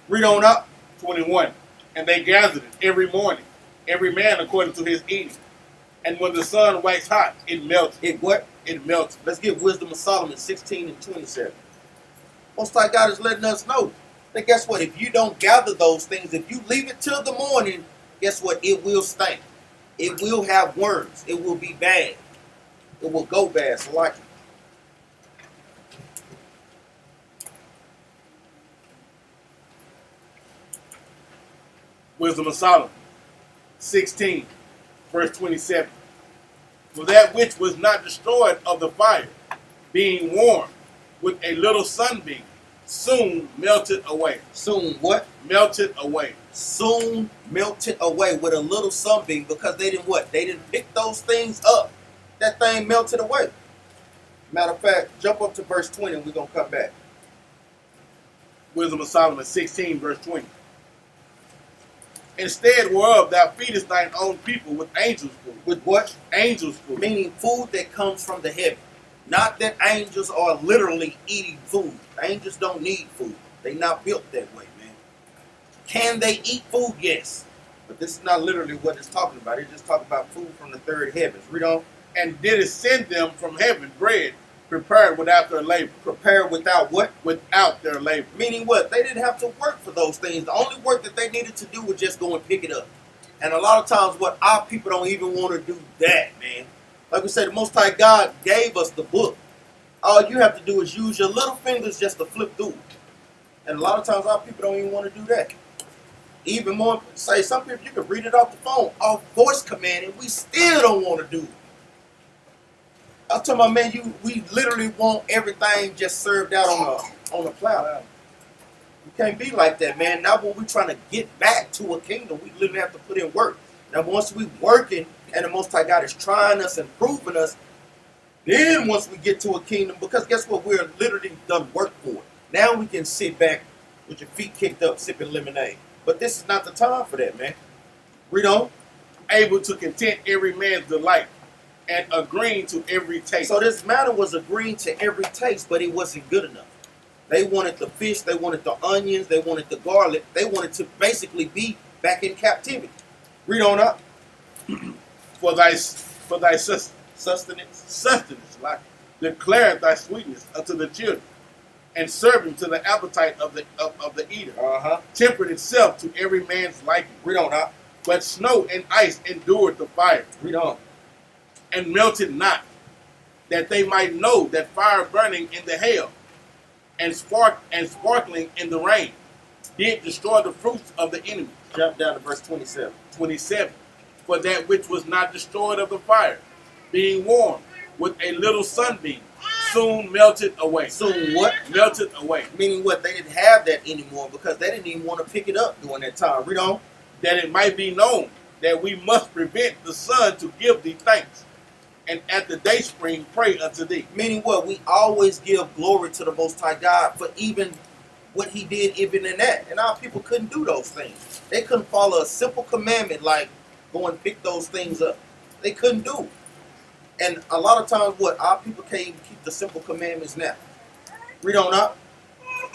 Read on up. 21. And they gathered it every morning, every man according to his eating. And when the sun waxed hot, it melted. It what? It melted. Let's get Wisdom of Solomon 16 and 27. Most High God is letting us know. Then guess what? If you don't gather those things, if you leave it till the morning, guess what? It will stink. It will have worms. It will be bad. It will go bad. So like it. Wisdom of Solomon 16, verse 27. For that which was not destroyed of the fire, being warmed with a little sunbeam, soon melted away. Soon what? Melted away. Soon melted away with a little sunbeam because they didn't what? They didn't pick those things up. That thing melted away. Matter of fact, jump up to verse 20 and we're going to come back. Wisdom of Solomon 16, verse 20. Instead whereof thou feedest thine own people with angels' food. With what? Angels' food. Meaning food that comes from the heaven. Not that angels are literally eating food. Angels don't need food. They're not built that way, man. Can they eat food? Yes. But this is not literally what it's talking about. It's just talking about food from the third heavens. Read on. And did it send them from heaven bread prepared without their labor. Prepared without what? Without their labor. Meaning what? They didn't have to work for those things. The only work that they needed to do was just go and pick it up. And a lot of times what our people don't even want to do that, man. Like we said, the Most High God gave us the book. All you have to do is use your little fingers just to flip through it. And a lot of times our people don't even want to do that. Even more, say some people, you can read it off the phone, off voice command, and we still don't want to do it. I'm talking about, man, we literally want everything just served out on a platter. You can't be like that, man. Now when we're trying to get back to a kingdom, we literally have to put in work. Now once we working and the Most High God is trying us and proving us, then once we get to a kingdom, because guess what? We're literally done work for it. Now we can sit back with your feet kicked up sipping lemonade. But this is not the time for that, man. Read on. Able to content every man's delight and agreeing to every taste. So this matter was agreeing to every taste, but it wasn't good enough. They wanted the fish, they wanted the onions, they wanted the garlic. They wanted to basically be back in captivity. Read on up. for thy sustenance, like declare thy sweetness unto the children, and serving to the appetite of the eater. Tempered itself to every man's liking. Read on up. But snow and ice endured the fire. Read on. And melted not, that they might know that fire burning in the hail and sparkling in the rain did destroy the fruits of the enemy. Jump down to verse 27. 27. For that which was not destroyed of the fire, being warmed with a little sunbeam, soon melted away. Soon what? Melted away. Meaning what? They didn't have that anymore because they didn't even want to pick it up during that time. Read on. That it might be known that we must prevent the sun to give thee thanks, and at the day spring pray unto thee. Meaning what? We always give glory to the Most High God for even what he did even in that. And our people couldn't do those things. They couldn't follow a simple commandment like go and pick those things up. They couldn't do it. And a lot of times what? Our people can't even keep the simple commandments now. Read on up.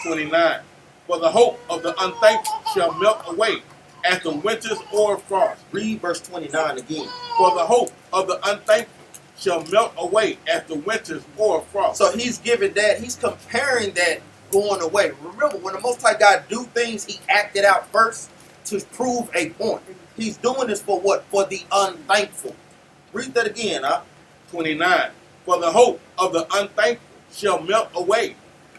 29. For the hope of the unthankful shall melt away after winters or frost. Read verse 29 again. For the hope of the unthankful shall melt away after winters or frost. So he's giving that, he's comparing that going away. Remember, when the Most High God do things, he acted out first to prove a point. He's doing this for what? For the unthankful. Read that again, huh? 29. For the hope of the unthankful shall melt away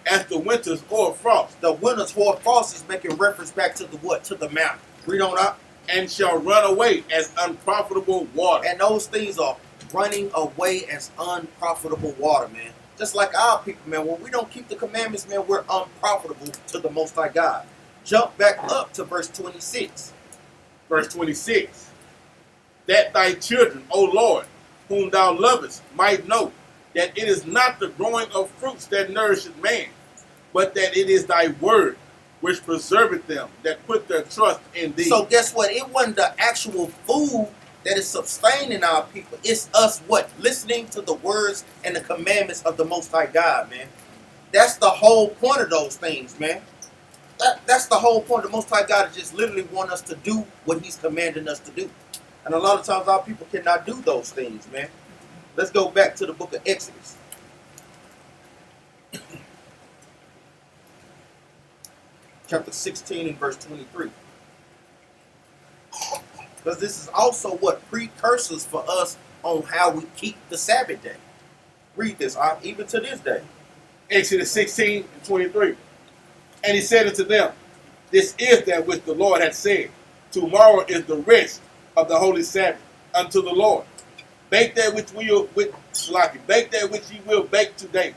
after winters or frost. The winters or frost is making reference back to the what? To the mountain. Read on up. And shall run away as unprofitable water. And those things are running away as unprofitable water, man. Just like our people, man. When we don't keep the commandments, man, we're unprofitable to the Most High God. Jump back up to verse 26. Verse 26. That thy children, O Lord, whom thou lovest, might know that it is not the growing of fruits that nourisheth man, but that it is thy word which preserveth them that put their trust in thee. So guess what? It wasn't the actual food that is sustaining our people. It's us what? Listening to the words and the commandments of the Most High God, man. That's the whole point of those things, man. That's the whole point. The Most High God is just literally want us to do what he's commanding us to do. And a lot of times our people cannot do those things, man. Let's go back to the book of Exodus. Chapter 16 and verse 23. Because this is also what precursors for us on how we keep the Sabbath day. Read this, even to this day. Exodus 16 and 23. And he said unto them, this is that which the Lord hath said. Tomorrow is the rest of the holy Sabbath unto the Lord. Bake that which bake that which ye will bake today,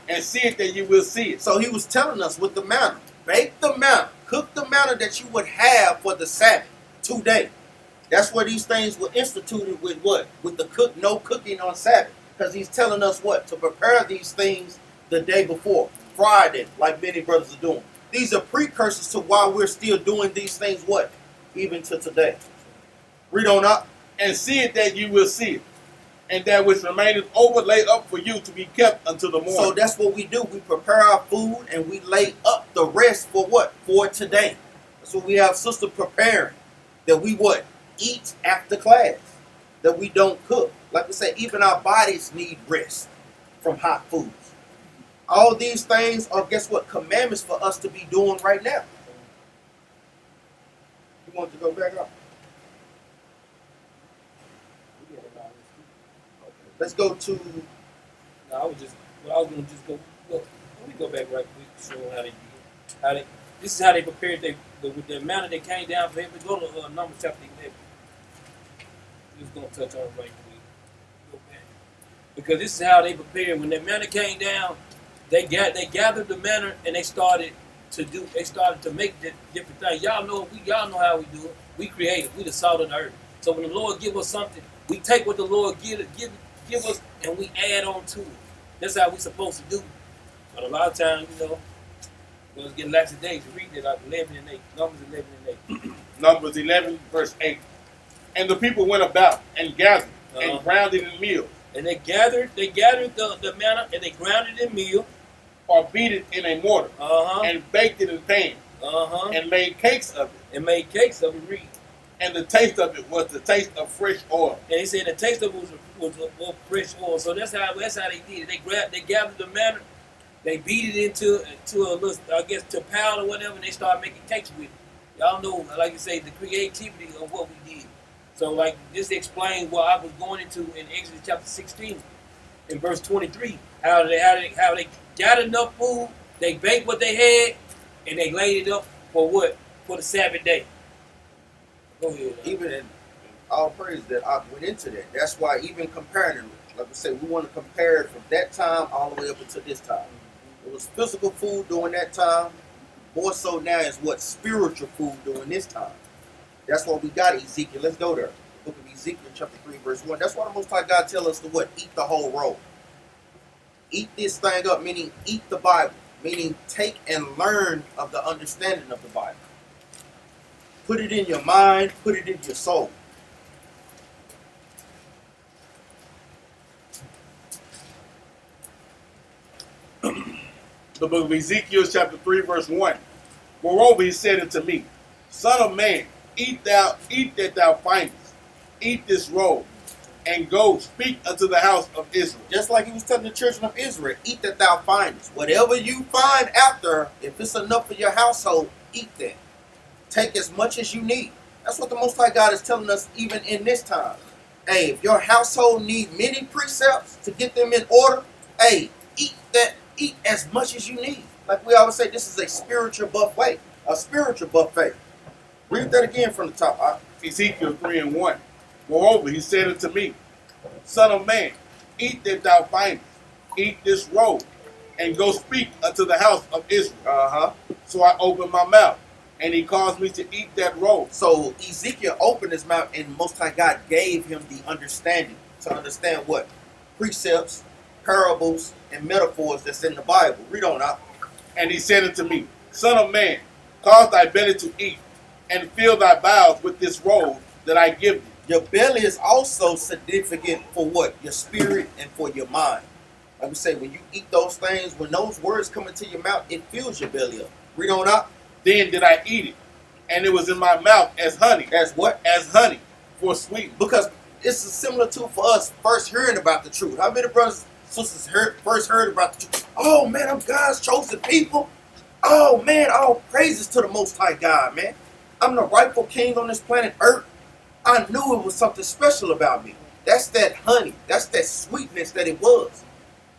and see it that you will see it. So he was telling us with the manna. Bake the manna. Cook the manna that you would have for the Sabbath today. That's where these things were instituted with what? With the no cooking on Sabbath. Because he's telling us what? To prepare these things the day before. Friday, like many brothers are doing. These are precursors to why we're still doing these things what? Even to today. Read on up. And see it that you will see it. And that which remaineth over lay up for you to be kept until the morning. So that's what we do. We prepare our food and we lay up the rest for what? For today. That's what we have sister preparing. That we what? Eat after class. That we don't cook. Like I say, even our bodies need rest from hot foods. All these things are, guess what? Commandments for us to be doing right now. You want to go back up? Let's go to. No, I was gonna just go. Let me go back right quick to show how they. This is how they prepared with the manna that came down for him. We go to Numbers chapter 11. Just gonna touch on it right quick. Go back because this is how they prepared when the manna came down. They gathered the manna and they started to make the different things. Y'all know how we do it. We creative. We the salt of the earth. So when the Lord give us something, we take what the Lord give us and we add on to it. That's how we supposed to do it. But a lot of times, let's get lax of days. Read it like 11 and 8. Numbers 11 and 8. Numbers 11 verse 8. And the people went about and gathered and ground it in meal. And they gathered the manna and they ground it in meal. Or beat it in a mortar. And baked it in pan. And made cakes of it. Read. And the taste of it was the taste of fresh oil. And he said the taste of it was fresh oil. So that's how they did it. They gathered the manna, they beat it into a little, I guess, to powder or whatever, and they started making cakes with it. Y'all know, like you say, the creativity of what we did. So like this explains what I was going into in Exodus chapter 16, in verse 23. How they got enough food, they baked what they had, and they laid it up for what? For the Sabbath day. Go ahead. Even in all praise that I went into that. That's why even comparing it, like I said, we want to compare it from that time all the way up until this time. It was physical food during that time. More so now is what spiritual food during this time. That's why we got Ezekiel. Let's go there. The book of Ezekiel, chapter 3, verse 1. That's why the Most High God tells us to what? Eat the whole roll. Eat this thing up, meaning eat the Bible. Meaning take and learn of the understanding of the Bible. Put it in your mind, put it in your soul. The book of Ezekiel chapter 3 verse 1. Moreover he said unto me, Son of man, eat that thou findest, eat this roll, and go speak unto the house of Israel. Just like he was telling the children of Israel, eat that thou findest. Whatever you find after, if it's enough for your household, eat that. Take as much as you need. That's what the Most High God is telling us even in this time. Hey, if your household need many precepts to get them in order, hey, eat that. Eat as much as you need. Like we always say, this is a spiritual buffet. A spiritual buffet. Read that again from the top. Ezekiel 3:1. Moreover, he said unto me, Son of man, eat that thou findest, eat this roll, and go speak unto the house of Israel. So I opened my mouth, and he caused me to eat that roll. So Ezekiel opened his mouth, and Most High God gave him the understanding to understand what? Precepts, parables, and metaphors that's in the Bible. Read on out. And he said unto me, Son of man, cause thy belly to eat, and fill thy bowels with this roll that I give thee. Your belly is also significant for what? Your spirit and for your mind. Like we say, when you eat those things, when those words come into your mouth, it fills your belly up. Read on out. Then did I eat it, and it was in my mouth as honey. As what? As honey for sweet. Because this is similar to for us first hearing about the truth. How many brothers and sisters first heard about the truth? Oh man, I'm God's chosen people. Oh man, all praises to the Most High God, man. I'm the rightful king on this planet Earth. I knew it was something special about me. That's that honey. That's that sweetness that it was.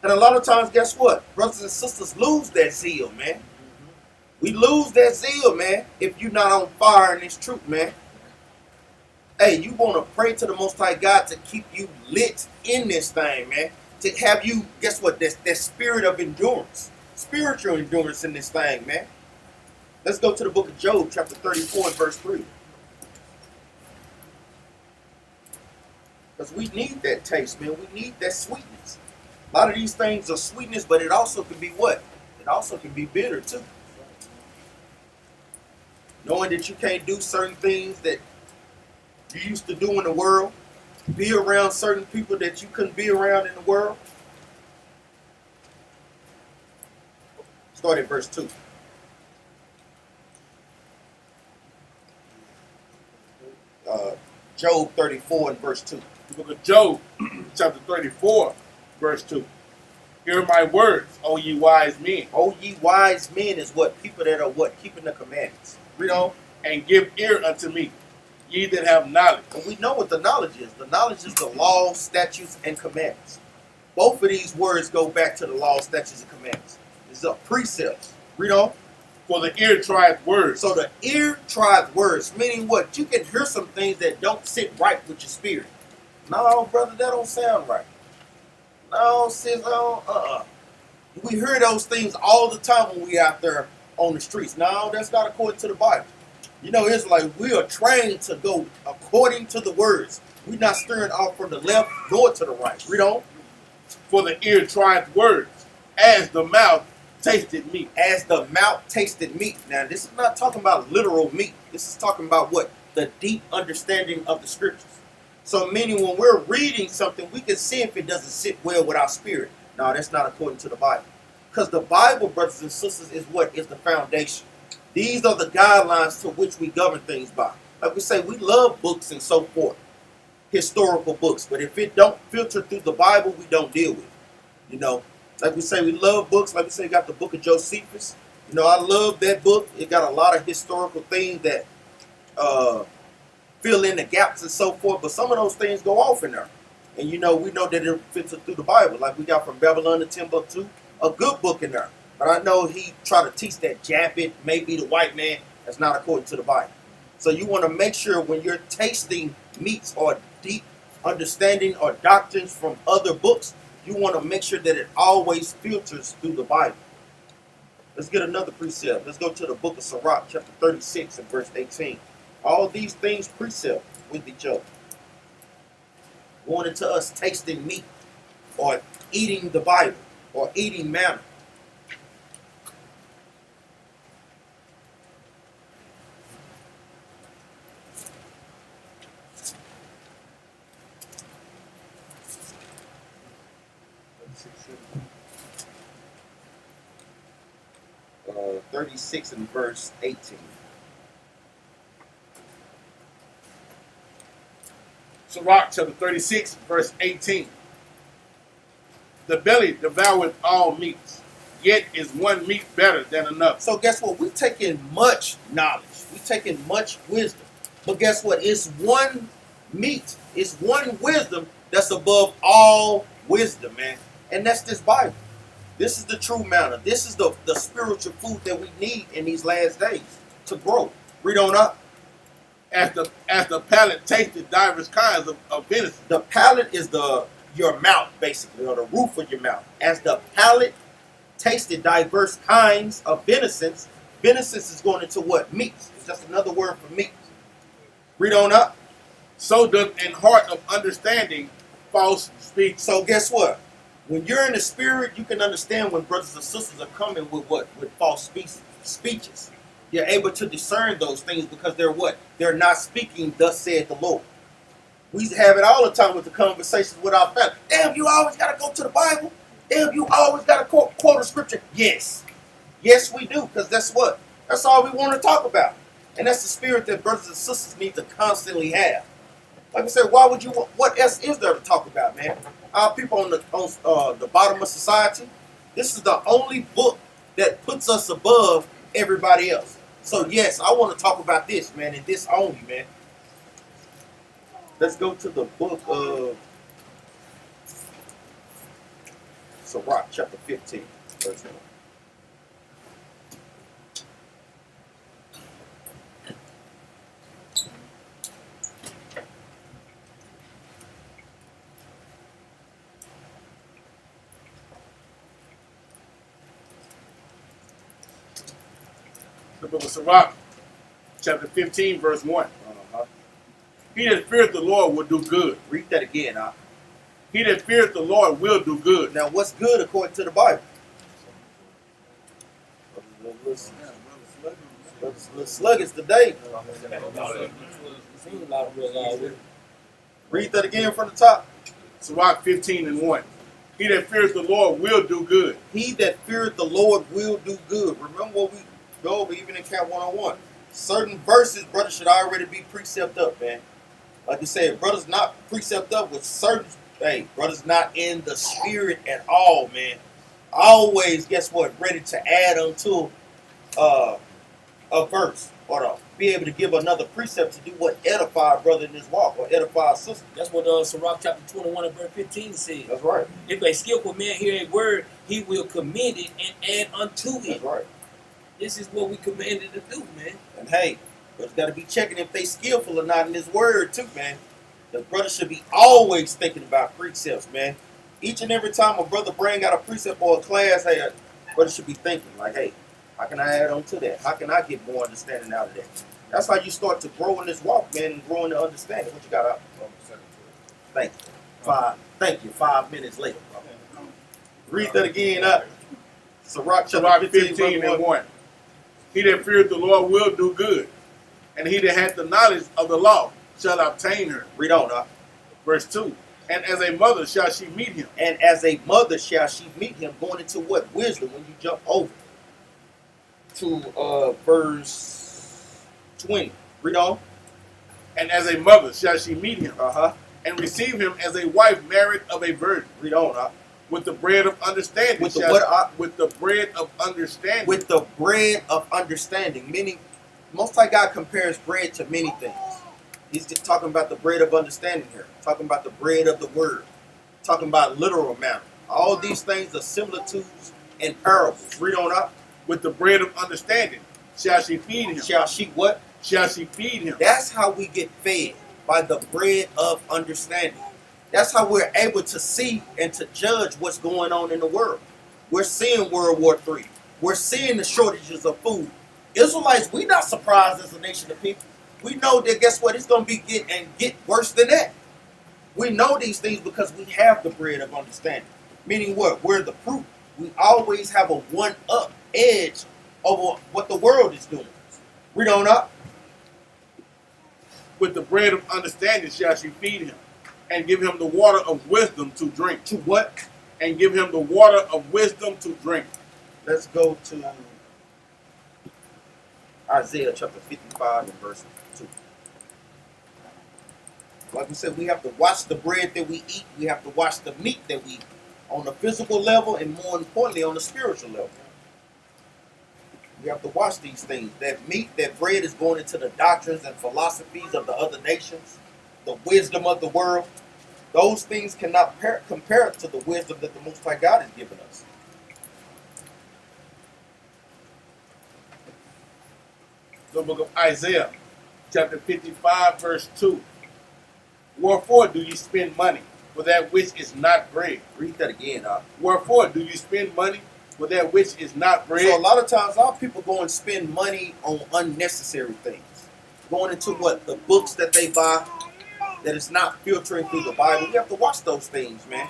And a lot of times, guess what? Brothers and sisters lose that zeal, man. We lose that zeal, man, if you're not on fire in this truth, man. Hey, you want to pray to the Most High God to keep you lit in this thing, man. To have you, guess what? That spirit of endurance. Spiritual endurance in this thing, man. Let's go to the book of Job, chapter 34 and verse 3. Because we need that taste, man. We need that sweetness. A lot of these things are sweetness, but it also can be what? It also can be bitter, too. Knowing that you can't do certain things that you used to do in the world. Be around certain people that you couldn't be around in the world. Start at verse 2. Job 34 and verse 2. The book of Job, chapter 34, verse 2. Hear my words, O ye wise men. O ye wise men is what? People that are what? Keeping the commandments. Read on. And give ear unto me, ye that have knowledge. And we know what the knowledge is. The knowledge is the law, statutes, and commandments. Both of these words go back to the law, statutes, and commandments. It's a precepts. Read on. For the ear trieth words. So the ear trieth words, meaning what? You can hear some things that don't sit right with your spirit. No, brother, that don't sound right. No, sis, we hear those things all the time when we out there on the streets. No, that's not according to the Bible. You know, it's like we are trained to go according to the words. We're not steering off from the left nor to the right. Read on. For the ear trieth words, as the mouth tasted meat. As the mouth tasted meat. Now, this is not talking about literal meat. This is talking about what? The deep understanding of the scriptures. So, meaning when we're reading something, we can see if it doesn't sit well with our spirit. No, that's not according to the Bible. Because the Bible, brothers and sisters, is what? Is the foundation. These are the guidelines to which we govern things by. Like we say, we love books and so forth. Historical books. But if it don't filter through the Bible, we don't deal with it. You know, like we say, we love books. Like we say, we got the book of Josephus. You know, I love that book. It got a lot of historical things that fill in the gaps and so forth. But some of those things go off in there. And, you know, we know that it fits through the Bible. Like we got From Babylon to Timbuktu, a good book in there. But I know he tried to teach that Japhet, maybe the white man. That's not according to the Bible. So you want to make sure when you're tasting meats or deep understanding or doctrines from other books, you want to make sure that it always filters through the Bible. Let's get another precept. Let's go to the book of Sirach, chapter 36 and verse 18. All these things precept with each other. Going into us tasting meat or eating the Bible or eating manna. Uh, 36 and verse 18. Sirach chapter 36, verse 18. The belly devoureth all meats, yet is one meat better than another. So guess what? We take in much knowledge. We take in much wisdom. But guess what? It's one meat. It's one wisdom that's above all wisdom, man. And that's this Bible. This is the true manna. This is the spiritual food that we need in these last days to grow. Read on up. As the palate tasted divers kinds of venison. The palate is your mouth, basically, or the roof of your mouth. As the palate tasted diverse kinds of venison is going into what? Meats. It's just another word for meat. Read on up. So does an heart of understanding false speech. So guess what? When you're in the spirit, you can understand when brothers and sisters are coming with what? With false speeches. You're able to discern those things because they're what? They're not speaking, thus saith the Lord. We have it all the time with the conversations with our family. Damn, you always got to go to the Bible. Damn, you always got to quote a scripture. Yes. Yes, we do, because that's what? That's all we want to talk about. And that's the spirit that brothers and sisters need to constantly have. Like I said, why would you? What else is there to talk about, man? Our people on the bottom of society. This is the only book that puts us above everybody else. So yes, I want to talk about this, man, and this only, man. Let's go to the book of Sirach, chapter 15, verse 1. The book of Sirach, chapter 15, verse 1. He that feareth the Lord will do good. Read that again, huh? He that feareth the Lord will do good. Now, what's good according to the Bible? Little sluggish today. Read that again from the top. Sirach 15 and 1. He that feareth the Lord will do good. He that feareth the Lord will do good. Remember what we go over even in Camp 101. Certain verses, brothers, should already be precept up, man. Like you said, brothers not precept up with certain, hey, brothers not in the spirit at all, man. Always, guess what, ready to add unto a verse or to be able to give another precept to do what? Edify a brother in his walk or edify a sister. That's what Sirach chapter 21 and verse 15 says. That's right. If a skillful man hear a word, he will commend it and add unto it. That's right. This is what we commanded to do, man. And hey, brothers got to be checking if they skillful or not in this word too, man. The brother should be always thinking about precepts, man. Each and every time a brother bring out a precept or a class, hey, a brother should be thinking like, hey, how can I add on to that? How can I get more understanding out of that? That's how you start to grow in this walk, man, and grow in the understanding. What you got out? Thank you. Thank you. 5 minutes later. Read that again up. Sirach 15 and 1. He that feareth the Lord will do good, and he that hath the knowledge of the law shall obtain her. Read on up. Verse 2. And as a mother shall she meet him. And as a mother shall she meet him, going into what? Wisdom, when you jump over to verse 20. Read on. And as a mother shall she meet him, Uh-huh. and receive him as a wife married of a virgin. Read on up. With the bread of understanding. With the what? With the bread of understanding. With the bread of understanding. Meaning, Most High God compares bread to many things. He's just talking about the bread of understanding here. Talking about the bread of the word. Talking about literal manner. All these things are similitudes and parables. Read on up. With the bread of understanding shall she feed him. Shall she what? Shall she feed him. That's how we get fed. By the bread of understanding. That's how we're able to see and to judge what's going on in the world. We're seeing World War III. We're seeing the shortages of food. Israelites, we're not surprised as a nation of people. We know that, guess what, it's going to be get worse than that. We know these things because we have the bread of understanding. Meaning what? We're the fruit. We always have a one-up edge over what the world is doing. Read on up. With the bread of understanding shall she feed him, and give him the water of wisdom to drink. To what? And give him the water of wisdom to drink. Let's go to Isaiah chapter 55 and verse 2. Like we said, we have to watch the bread that we eat. We have to watch the meat that we eat on the physical level and more importantly on the spiritual level. We have to watch these things. That meat, that bread is going into the doctrines and philosophies of the other nations, the wisdom of the world. Those things cannot compare to the wisdom that the Most High God has given us. The book of Isaiah, chapter 55, verse 2. Wherefore do you spend money for that which is not bread? Read that again, Wherefore do you spend money for that which is not bread? So a lot of times our people go and spend money on unnecessary things. Going into what? The books that they buy that is not filtering through the Bible. We have to watch those things, man.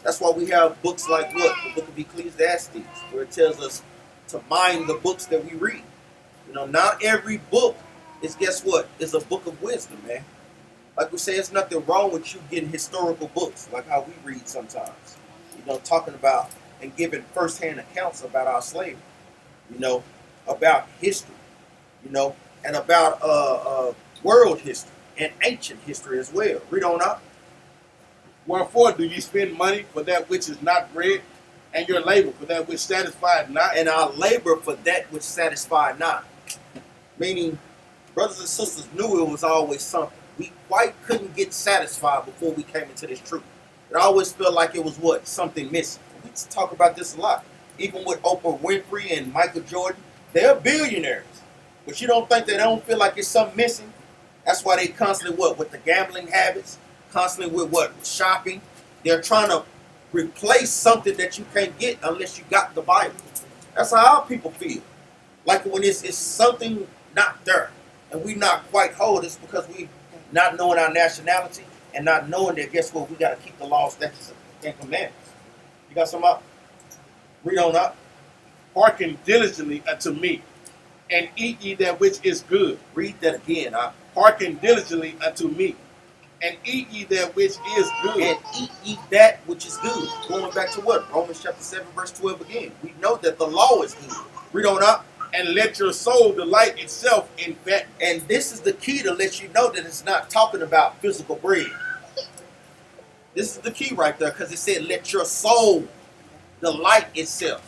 That's why we have books like what? The book of Ecclesiastes, where it tells us to mind the books that we read. You know, not every book is, guess what, is a book of wisdom, man. Like we say, there's nothing wrong with you getting historical books, like how we read sometimes. You know, talking about and giving firsthand accounts about our slavery. You know, about history. You know, and about world history and ancient history as well. Read on up. Wherefore do you spend money for that which is not bread, and your labor for that which satisfied not? And our labor for that which satisfied not. Meaning, brothers and sisters knew it was always something. We quite couldn't get satisfied before we came into this truth. It always felt like it was what? Something missing. We talk about this a lot. Even with Oprah Winfrey and Michael Jordan, they're billionaires. But you don't think they don't feel like it's something missing? That's why they constantly what? With the gambling habits, constantly with what? With shopping. They're trying to replace something that you can't get unless you got the Bible. That's how our people feel. Like when it's something not there and we not quite whole, it's because we not knowing our nationality and not knowing that, guess what, we got to keep the law, statutes, and commandments. You got some up? Read on up. Hearken diligently unto me, and eat ye that which is good. Read that again. Hearken diligently unto me, and eat ye that which is good. And eat ye that which is good. Going back to what? Romans chapter 7, verse 12 again. We know that the law is good. Read on up. And let your soul delight itself in fat. And this is the key to let you know that it's not talking about physical bread. This is the key right there, because it said, let your soul delight itself.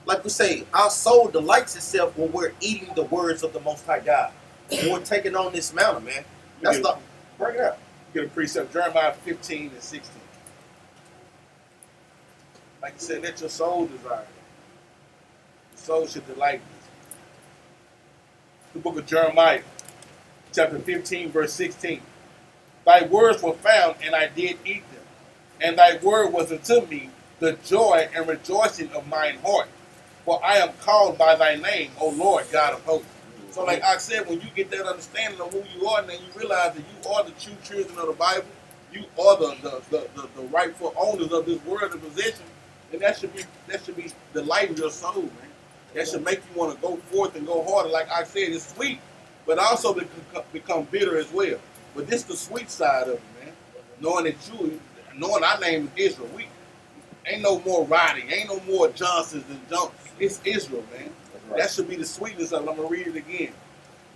Like we say, our soul delights itself when we're eating the words of the Most High God. When we're taking on this manner, man. That's the, bring it up. Get a precept, Jeremiah 15 and 16. Like you said, let your soul desire it. The soul should delight in it. The book of Jeremiah, chapter 15, verse 16. Thy words were found, and I did eat them. And thy word was unto me the joy and rejoicing of mine heart. For I am called by thy name, O Lord God of hosts. So like I said, when you get that understanding of who you are, then you realize that you are the true children of the Bible. You are the rightful owners of this world and possession. And that should be the light of your soul, man. That should make you want to go forth and go harder. Like I said, it's sweet, but also become bitter as well. But this is the sweet side of it, man. Knowing our name is Israel. We ain't no more Roddy, ain't no more Johnsons and Jones. It's Israel, man. Right. That should be the sweetness of it. I'm going to read it again.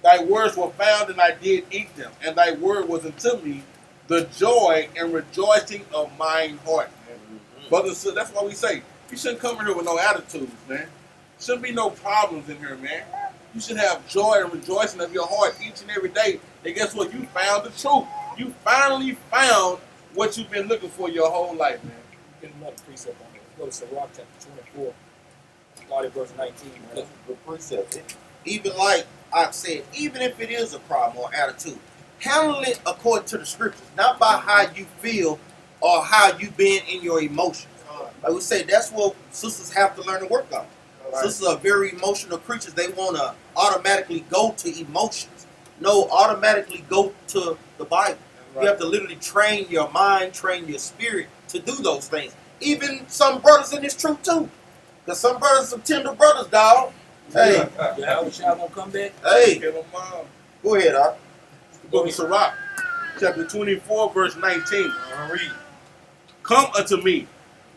Thy words were found, and I did eat them. And thy word was unto me the joy and rejoicing of mine heart. Mm-hmm. Brothers, that's why we say, you shouldn't come in here with no attitudes, man. Shouldn't be no problems in here, man. You should have joy and rejoicing of your heart each and every day. And guess what? You found the truth. You finally found what you've been looking for your whole life, man. Get another precept on it. Go to Sirach chapter 24, start at verse 19. That's a good precept. Even like I said, even if it is a problem or attitude, handle it according to the scriptures, not by how you feel or how you've been in your emotions. Like we say, that's what sisters have to learn to work on. Right. Sisters are very emotional creatures. They want to automatically go to emotions. No, automatically go to the Bible. Right. You have to literally train your mind, train your spirit to do those things. Even some brothers in this truth too. Because some brothers, some tender brothers, dog. Hey. Yeah, I wish y'all gonna come back. Hey. Go ahead, Doc. The book of Sirach, chapter 24, verse 19. Read. Come unto me,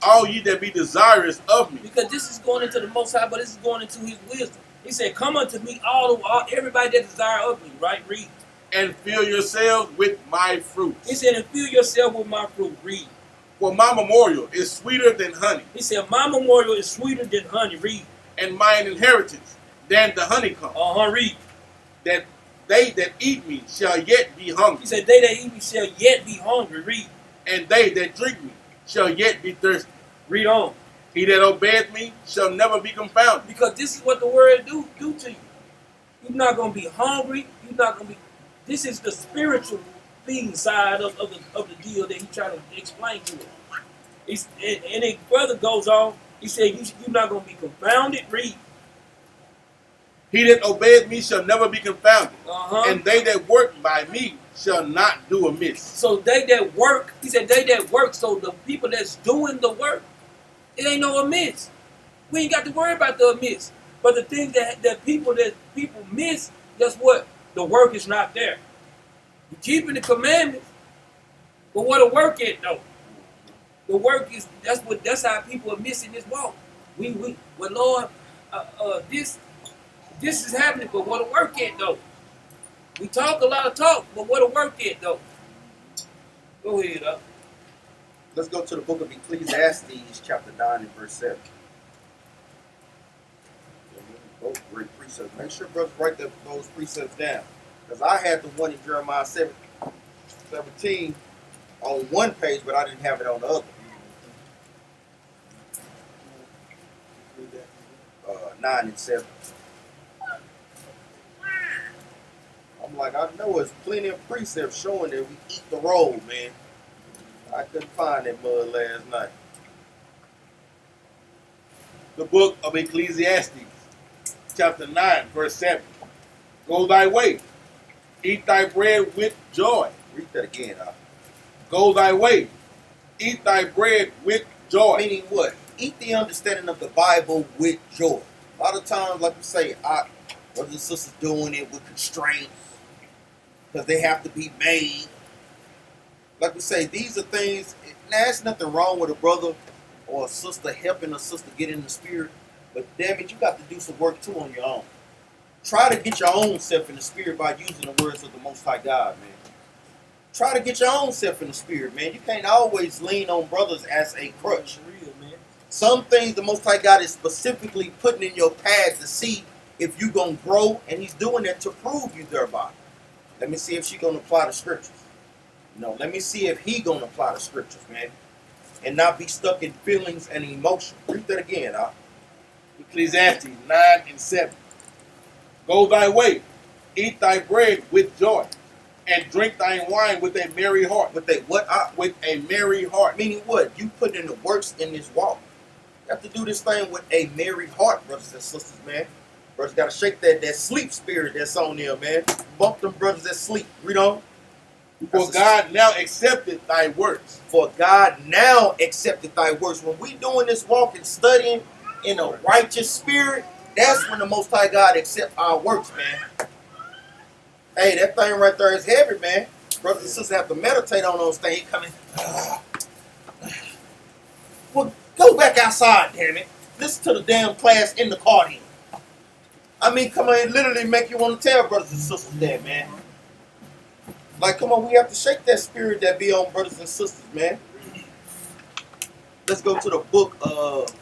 all ye that be desirous of me. Because this is going into the Most High, but this is going into his wisdom. He said, come unto me, everybody that desire of me, right? Read. and fill yourselves with my fruits. He said, and fill yourself with my fruit. Read. For my memorial is sweeter than honey, He said, my memorial is sweeter than honey. Read. and mine inheritance than the honeycomb. Read. That they that eat me shall yet be hungry, He said, they that eat me shall yet be hungry. Read. and they that drink me shall yet be thirsty. Read on. He that obeyeth me shall never be confounded. Because this is what the word do to you. You're not going to be hungry. You're not going to be... This is the spiritual thing side of the deal that he's trying to explain to us. And it further goes on. He said, you're not going to be confounded. Read. He that obeyeth me shall never be confounded, Uh-huh. and they that work by me shall not do amiss. So they that work, he said they that work, so the people that's doing the work, it ain't no amiss. We ain't got to worry about the amiss. But the thing that people miss, guess what? The work is not there. You're keeping the commandments, but what the work at though? The work is that's how people are missing this walk. Well Lord, this is happening, but what the work at though? We talk a lot of talk, but what the work at though? Go ahead, up. Let's go to the book of Ecclesiastes, chapter 9 and verse 7. Both great precepts. Make sure brothers write those precepts down. Because I had the one in Jeremiah 17 on one page, but I didn't have it on the other. 9 and 7. I'm like, I know there's plenty of precepts showing that we eat the roll, man. I couldn't find that mud last night. The book of Ecclesiastes, chapter 9, verse 7. Go thy way, eat thy bread with joy. Read that again, Go thy way, eat thy bread with joy. Meaning what? Eat the understanding of the Bible with joy. A lot of times, like we say, brothers and sisters doing it with constraints because they have to be made. Like we say, these are things. Now, there's nothing wrong with a brother or a sister helping a sister get in the spirit, but damn it, you got to do some work too on your own. Try to get your own self in the spirit by using the words of the Most High God, man. Try to get your own self in the spirit, man. You can't always lean on brothers as a crutch. Some things the Most High God is specifically putting in your path to see if you're going to grow, and he's doing that to prove you thereby. Let me see if she's going to apply the scriptures. Let me see if he going to apply the scriptures, man. And not be stuck in feelings and emotion. Read that again, Ecclesiastes 9 and 7. Go thy way, eat thy bread with joy, and drink thy wine with a merry heart. With a what? With a merry heart. Meaning what? You put in the works in this walk. You have to do this thing with a merry heart, brothers and sisters, man. Brothers got to shake that sleep spirit that's on there, man. Bump them brothers that sleep. Read on. For God now accepted thy works. For God now accepted thy works. When we doing this walk and studying in a righteous spirit, that's when the Most High God accepts our works, man. Hey, that thing right there is heavy, man. Brothers and sisters have to meditate on those things. Coming. Well, go back outside, damn it. Listen to the damn class in the car here. I mean, come on, it literally make you want to tell brothers and sisters that, man. Like, come on, we have to shake that spirit that be on brothers and sisters, man. Let's go to the book of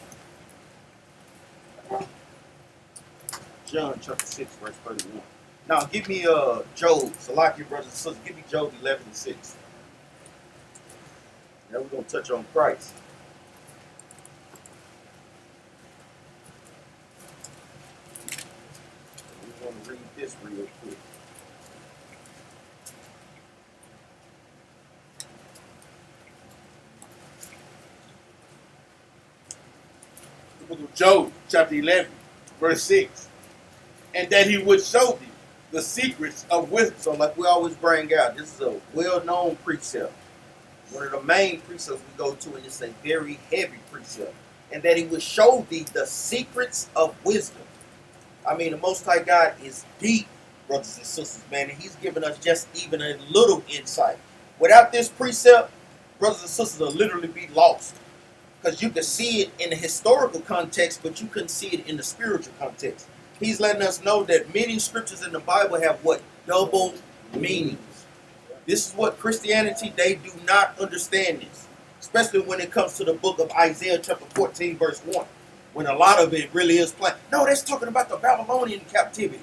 John chapter 6, verse 31. Now, give me Job. So like your brothers and sisters, give me Job 11 and 6. Now we're going to touch on Christ. We're going to read this real quick. The book of Job, chapter 11, verse 6. And that he would show thee the secrets of wisdom. So like we always bring out, this is a well-known precept. One of the main precepts we go to, and it's a very heavy precept. And that he would show thee the secrets of wisdom. I mean, the Most High God is deep, brothers and sisters, man. And he's given us just even a little insight. Without this precept, brothers and sisters will literally be lost. Because you can see it in the historical context, but you couldn't see it in the spiritual context. He's letting us know that many scriptures in the Bible have what? Double meanings. This is what Christianity, they do not understand this. Especially when it comes to the book of Isaiah chapter 14 verse 1. When a lot of it really is plain. No, that's talking about the Babylonian captivity.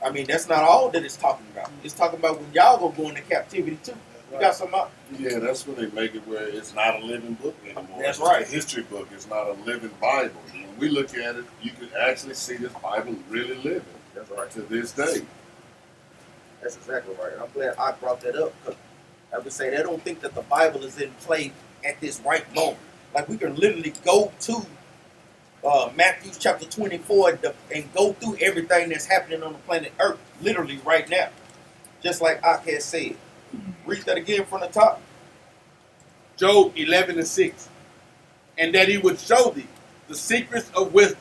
I mean, that's not all that it's talking about. It's talking about when y'all gonna go into captivity too. You got some up? Yeah, that's when they make it where it's not a living book anymore. That's it's right. a history book. It's not a living Bible. When we look at it, you can actually see this Bible really living. That's right. To this day. That's exactly right. I'm glad I brought that up because I would say they don't think that the Bible is in play at this right moment. Like we can literally go to Matthew chapter 24 and go through everything that's happening on the planet Earth literally right now. Just like Ak has said. Read that again from the top. Job 11:6. And that he would show thee the secrets of wisdom,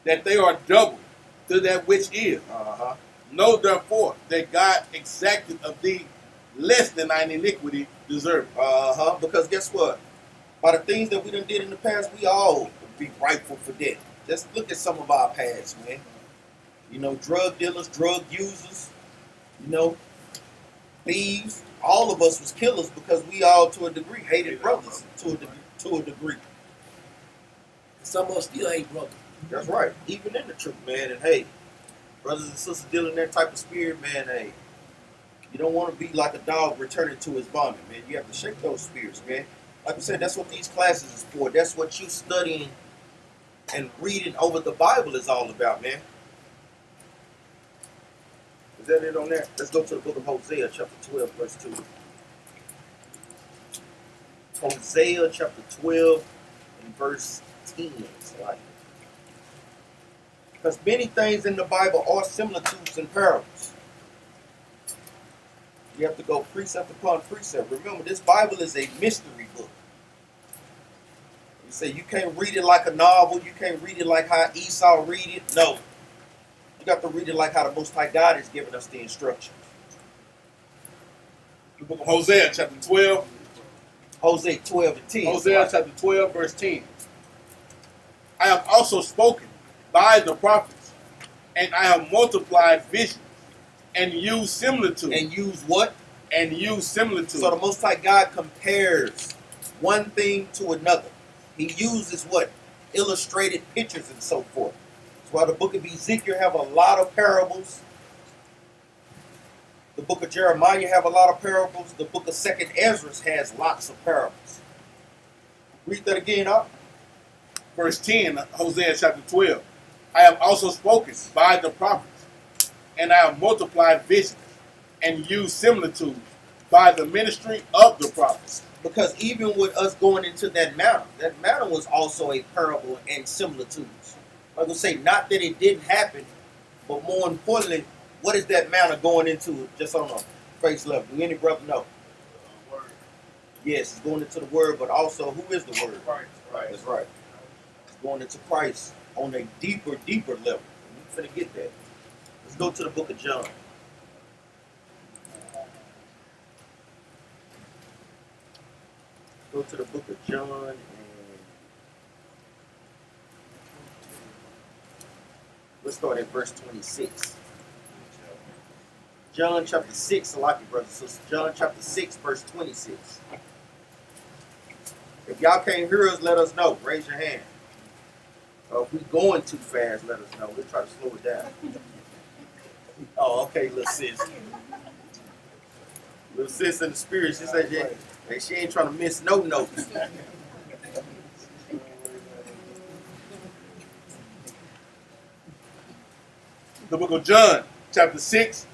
that they are double to that which is. Uh-huh. Know therefore that God exacted of thee less than thine iniquity deserved. Uh-huh. Because guess what? By the things that we done did in the past, we all would be rightful for that. Just look at some of our past, man. You know, drug dealers, drug users, you know, thieves. All of us was killers because we all, to a degree, hated brothers to a degree. Some of us still hate brothers. That's right. Even in the truth, man. And hey, brothers and sisters dealing that type of spirit, man, hey, you don't want to be like a dog returning to his vomit, man. You have to shake those spirits, man. Like I said, that's what these classes is for. That's what you studying and reading over the Bible is all about, man. Is that it on that? Let's go to the book of Hosea, chapter 12, verse 2. Hosea, chapter 12, and verse 10. Because many things in the Bible are similitudes and parables. You have to go precept upon precept. Remember, this Bible is a mystery book. You say you can't read it like a novel. You can't read it like how Esau read it. No. You got to read it like how the Most High God is giving us the instructions. The book of Hosea, chapter 12. Hosea 12 and 10. Hosea, chapter 12, verse 10. I have also spoken by the prophets, and I have multiplied visions, and used similitude. And use what? And used similitude. So the Most High God compares one thing to another. He uses what? Illustrated pictures and so forth. That's why the book of Ezekiel have a lot of parables. The book of Jeremiah have a lot of parables. The book of 2nd Ezra has lots of parables. Read that again, up. Verse 10, Hosea chapter 12. I have also spoken by the prophets, and I have multiplied visions, and used similitudes by the ministry of the prophets. Because even with us going into that manna was also a parable and similitudes. Like I say, not that it didn't happen, but more importantly, what is that manna going into just on a face level? Do any brother know? Word. Yes, it's going into the word, but also who is the word? Christ. That's right. It's going into Christ on a deeper level. We're finna get that. Let's go to the book of John. Go to the book of John and let's start at verse 26. John chapter 6, I like it, brothers and sisters. John chapter 6, verse 26. If y'all can't hear us, let us know. Raise your hand. If we're going too fast, let us know. We'll try to slow it down. Oh, okay, little sis. Little sis in the spirit, she said she ain't trying to miss no notes. The book of John, chapter 6,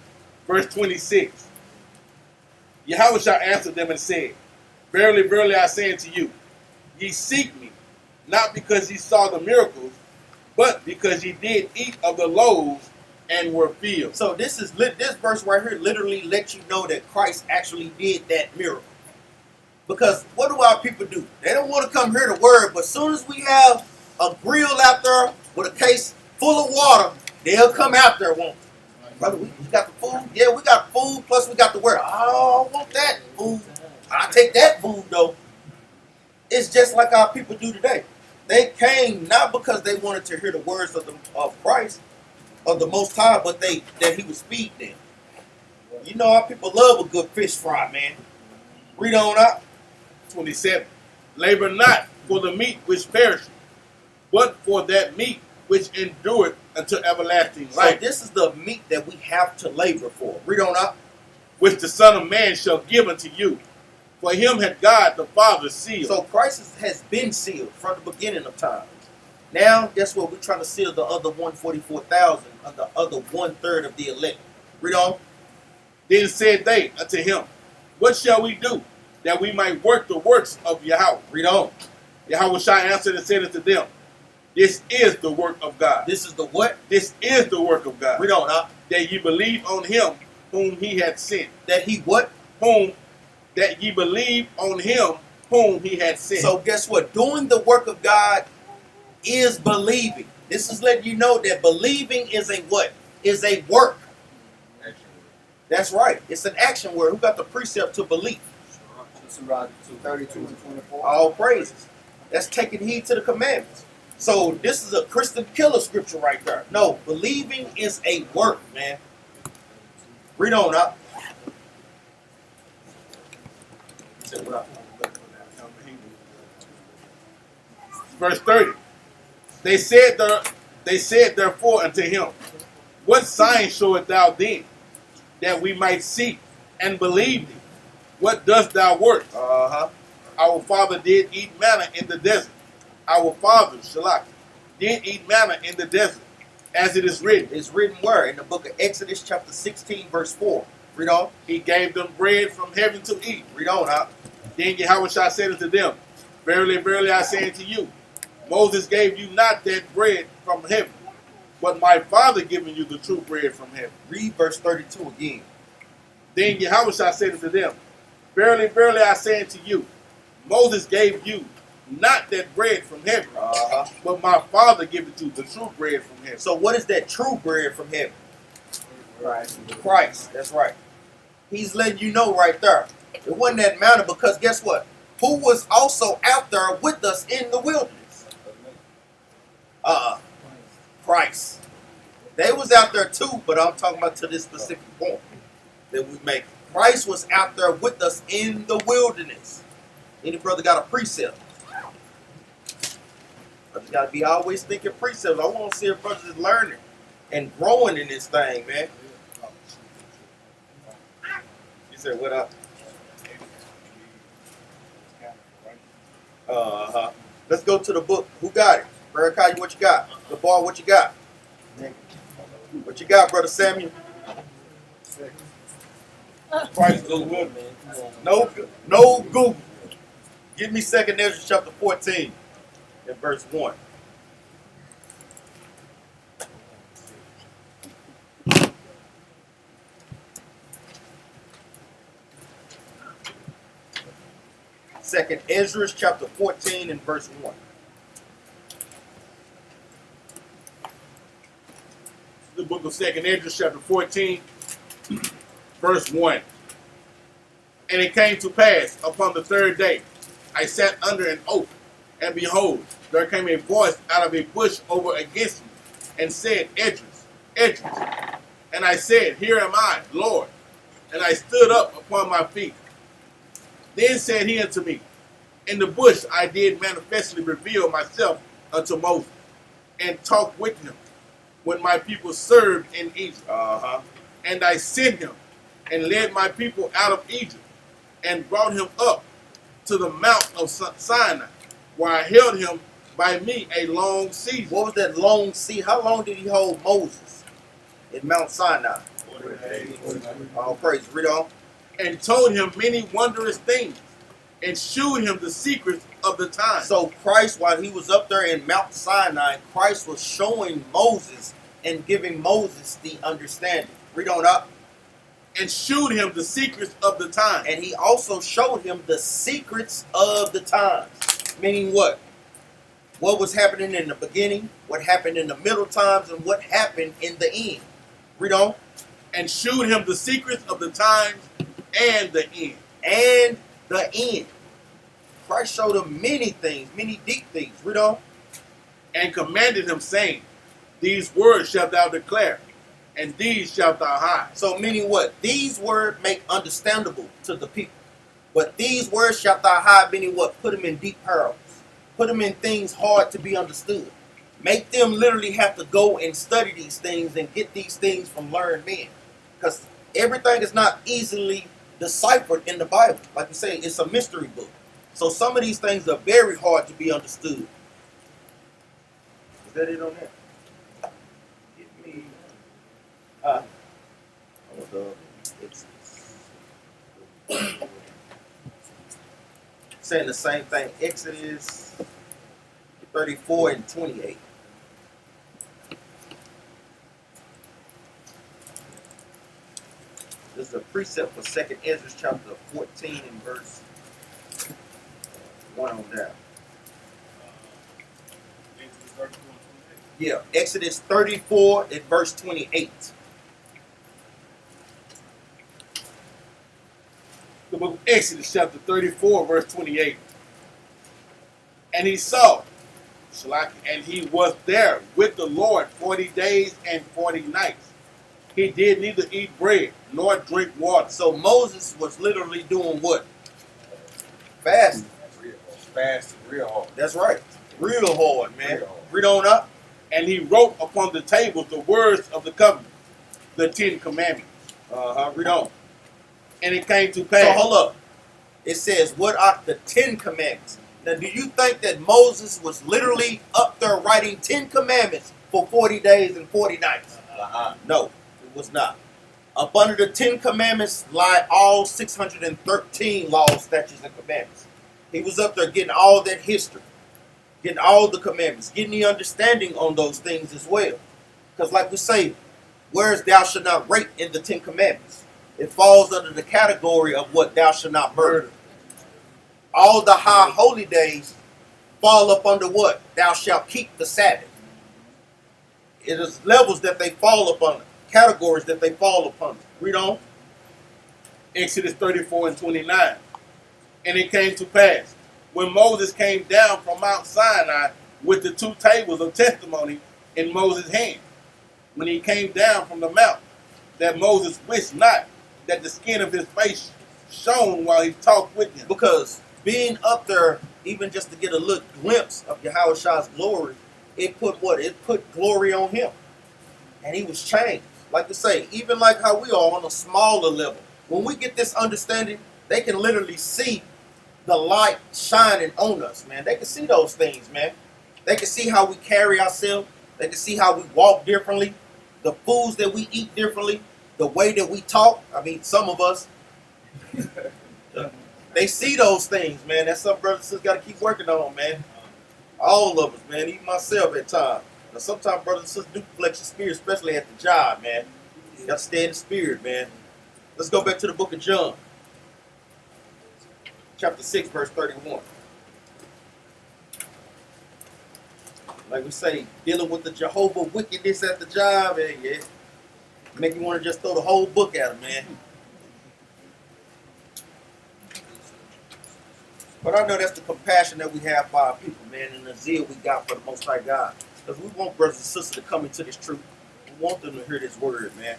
verse 26. Yahushua answered them and said, Verily, verily, I say unto you, ye seek me, not because ye saw the miracles, but because ye did eat of the loaves and were filled. So this verse right here literally lets you know that Christ actually did that miracle. Because what do our people do? They don't want to come hear the word, but as soon as we have a grill out there with a case full of water, they'll come out there, won't they? Brother, we got the food? Yeah, we got food, plus we got the word. Oh, I want that food. I'll take that food, though. It's just like our people do today. They came not because they wanted to hear the words of Christ, of the Most High, but that He would speak them. You know how people love a good fish fry, man. Read on up. 27. Labor not for the meat which perisheth, but for that meat which endureth unto everlasting So life, this is the meat that we have to labor for. Read on up. which the Son of Man shall give unto you. For him hath God the Father sealed. So Christ has been sealed from the beginning of time. Now, guess what? We're trying to seal the other 144,000 of the other 1/3 of the elect. Read on. Then said they unto him, What shall we do, that we might work the works of Yahweh? Read on. Yahweh answered and said unto them, This is the work of God. This is the what? This is the work of God. Read on up. That ye believe on him whom he had sent. That he what? That ye believe on him whom he had sent. So guess what? Doing the work of God is believing. This is letting you know that believing is a what? Is a work. That's right. It's an action word. Who got the precept to believe? 32 and 24. All praises. That's taking heed to the commandments. So this is a Christian killer scripture right there. No, believing is a work, man. Read on up. Verse 30. They said therefore unto him, What sign showest thou then, that we might see and believe thee? What dost thou work? Our father did eat manna in the desert. Our father, Shalak, did eat manna in the desert, as it is written. It's written where? In the book of Exodus chapter 16 verse 4. Read on. He gave them bread from heaven to eat. Read on up. Then Yahweh said unto them, Verily, verily, I say unto you, Moses gave you not that bread from heaven, but my Father giving you the true bread from heaven. Read verse 32 again. Then Yahweh said unto them, Verily, verily, I say unto you, Moses gave you not that bread from heaven, but my Father giveth you the true bread from heaven. So what is that true bread from heaven? Right. Christ. That's right. He's letting you know right there. It wasn't that manna because guess what? Who was also out there with us in the wilderness? Christ. They was out there too, but I'm talking about to this specific point that we make. Christ was out there with us in the wilderness. Any brother got a precept? I just gotta be always thinking precepts. I want to see if brothers is learning and growing in this thing, man. You said what up? Let's go to the book. Who got it? Barakai, what you got? The ball, what you got? What you got, brother Samuel? Christ goes good, man. No Google. Give me 2nd Ezra chapter 14 and verse 1. Second Ezra chapter 14 and verse 1. The book of 2nd Ezra, chapter 14, verse 1. And it came to pass upon the 3rd day, I sat under an oak, and behold, there came a voice out of a bush over against me, and said, Esdras, Esdras. And I said, Here am I, Lord. And I stood up upon my feet. Then said he unto me, In the bush I did manifestly reveal myself unto Moses, and talk with him, when my people served in Egypt. And I sent him, and led my people out of Egypt, and brought him up to the mount of Sinai, where I held him by me a long season. What was that long season? How long did he hold Moses in Mount Sinai? All praise. Read on. And told him many wondrous things, and shewed him the secrets of the time. So Christ, while he was up there in Mount Sinai, Christ was showing Moses and giving Moses the understanding. Read on up. And shewed him the secrets of the time. And he also showed him the secrets of the times. Meaning what? What was happening in the beginning, what happened in the middle times, and what happened in the end. Read on. And shewed him the secrets of the times and the end. And the end. Christ showed him many things, many deep things. Read on. And commanded him, saying, These words shalt thou declare and these shalt thou hide. So meaning what? These words make understandable to the people. But these words shalt thou hide, meaning what? Put them in deep pearls. Put them in things hard to be understood. Make them literally have to go and study these things and get these things from learned men. Because everything is not easily deciphered in the Bible. Like you say, it's a mystery book. So some of these things are very hard to be understood. Is that it on that? Give me... saying the same thing. Exodus 34 and 28. This is a precept for 2nd Ezra chapter 14 and verse 1 on down. Yeah, Exodus 34 and verse 28. The book of Exodus, chapter 34, verse 28. And he saw, and he was there with the Lord 40 days and 40 nights. He did neither eat bread nor drink water. So Moses was literally doing what? Fasting. Fasting real hard. That's right. Real hard, man. Real hard. Read on up. And he wrote upon the tables the words of the covenant, the 10 commandments. Read on. And it came to pass. So hold up. It says, what are the 10 commandments? Now, do you think that Moses was literally up there writing 10 commandments for 40 days and 40 nights? No, it was not. Up under the 10 commandments lie all 613 laws, statutes, and commandments. He was up there getting all that history, getting all the commandments, getting the understanding on those things as well. Because like we say, where's thou shalt not rape in the 10 commandments? It falls under the category of what thou shalt not murder. All the high holy days fall up under what? Thou shalt keep the Sabbath. It is levels that they fall upon, categories that they fall upon. Read on. Exodus 34 and 29. And it came to pass, when Moses came down from Mount Sinai with the 2 tables of testimony in Moses' hand, when he came down from the mount, that Moses wished not that the skin of his face shone while he talked with him. Because being up there, even just to get a little glimpse of Yahweh's glory, it put what? It put glory on him. And he was changed. Like to say, even like how we are on a smaller level. When we get this understanding, they can literally see the light shining on us, man. They can see those things, man. They can see how we carry ourselves. They can see how we walk differently. The foods that we eat differently. The way that we talk. I mean, some of us, they see those things, man. That's something brothers and sisters got to keep working on, man. All of us, man. Even myself at times. Now, sometimes brothers and sisters do flex your spirit, especially at the job, man. You got to stay in the spirit, man. Let's go back to the book of John. Chapter 6, verse 31. Like we say, dealing with the Jehovah wickedness at the job, and yeah, make you want to just throw the whole book at him, man. But I know that's the compassion that we have for our people, man, and the zeal we got for the Most High God. Because we want brothers and sisters to come into this truth. We want them to hear this word, man.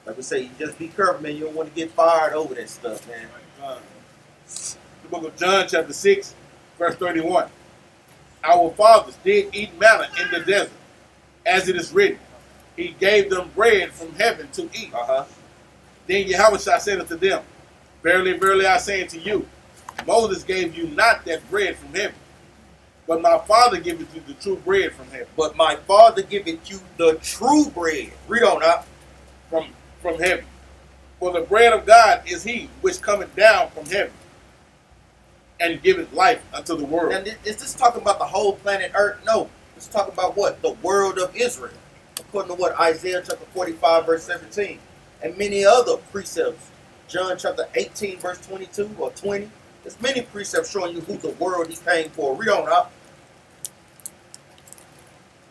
Like we say, you just be careful, man. You don't want to get fired over that stuff, man. The book of John, chapter 6, verse 31. Our fathers did eat manna in the desert, as it is written. He gave them bread from heaven to eat. Then Yahweh said unto them, Verily, verily, I say unto you, Moses gave you not that bread from heaven, but my Father giveth you the true bread from heaven. But my Father giveth you the true bread. Read on up. From heaven. For the bread of God is he which cometh down from heaven, and giveth life unto the world. And is this talking about the whole planet Earth? No. It's talking about what? The world of Israel. According to what? Isaiah chapter 45, verse 17. And many other precepts. John chapter 18, verse 22 or 20. There's many precepts showing you who the world he came for. Read on up.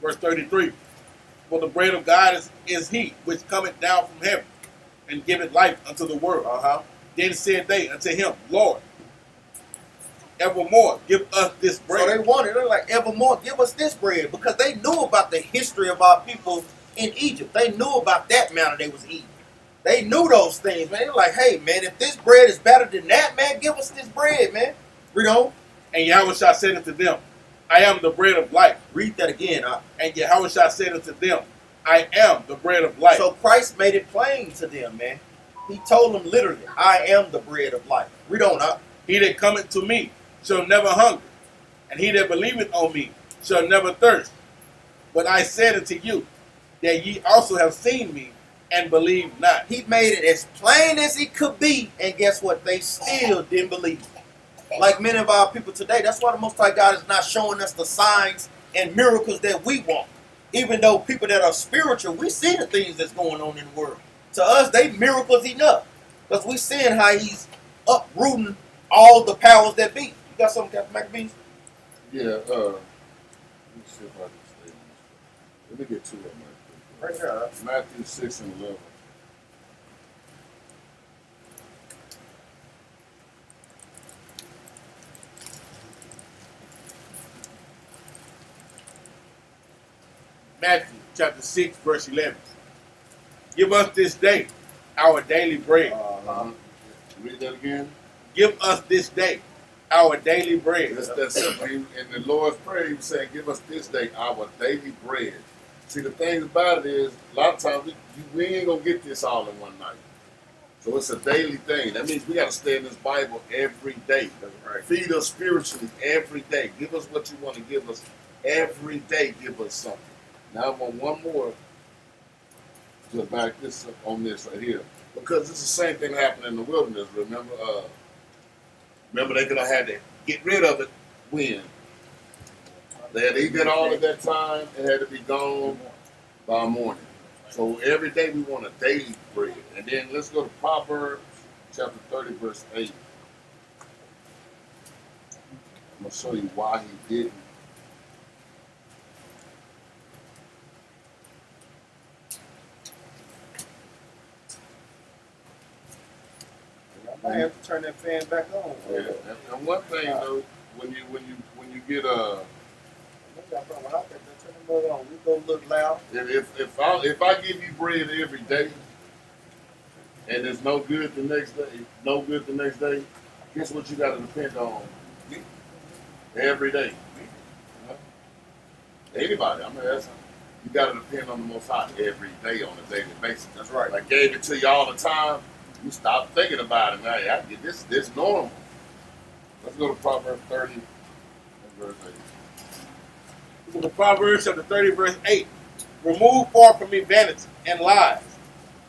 Verse 33. For the bread of God is he which cometh down from heaven, and giveth life unto the world. Then said they unto him, Lord, evermore give us this bread. So they wanted, they're like, evermore give us this bread. Because they knew about the history of our people in Egypt. They knew about that manna they was eating. They knew those things, man. They were like, hey, man, if this bread is better than that, man, give us this bread, man. Read on. And Yahweh said unto them, I am the bread of life. Read that again. And Yahweh said unto them, I am the bread of life. So Christ made it plain to them, man. He told them literally, I am the bread of life. Read on, He that cometh to me shall never hunger, and he that believeth on me shall never thirst. But I said unto you, that ye also have seen me, and believe not. He made it as plain as it could be, and guess what? They still didn't believe. Like many of our people today, that's why the Most High God is not showing us the signs and miracles that we want. Even though people that are spiritual, we see the things that's going on in the world. To us, they miracles enough. Because we seeing how he's uprooting all the powers that be. You got something, Captain McAbees? Yeah, let me see if I can stay on this. Let me get to it, Right here. Matthew 6 and 11. Matthew chapter 6, verse 11. Give us this day our daily bread. Read that again. Give us this day our daily bread. That's that simple. In the Lord's Prayer, he said, give us this day our daily bread. See, the thing about it is, a lot of times we ain't going to get this all in one night. So it's a daily thing. That means we got to stay in this Bible every day. Right. Feed us spiritually every day. Give us what you want to give us every day. Give us something. Now I want one more to back this up on this right here. Because it's the same thing that happened in the wilderness. Remember they could have had to get rid of it when? They had to eat that all at that time. It had to be gone by morning. So every day we want a daily bread. And then let's go to Proverbs chapter 30, verse 8. I'm going to show you why he didn't. I might have to turn that fan back on. Yeah. And one thing though, when you get We go look loud. if I give you bread every day and it's no good the next day, guess what you got to depend on? Me. Every day. Huh? Anybody, I'm asking. You got to depend on the Most High every day on a daily basis. That's right. I gave it to you all the time. You stop thinking about it. Now, I get this normal. Let's go to Proverbs 30 and verse 8. The Proverbs chapter 30, verse 8. Remove far from me vanity and lies.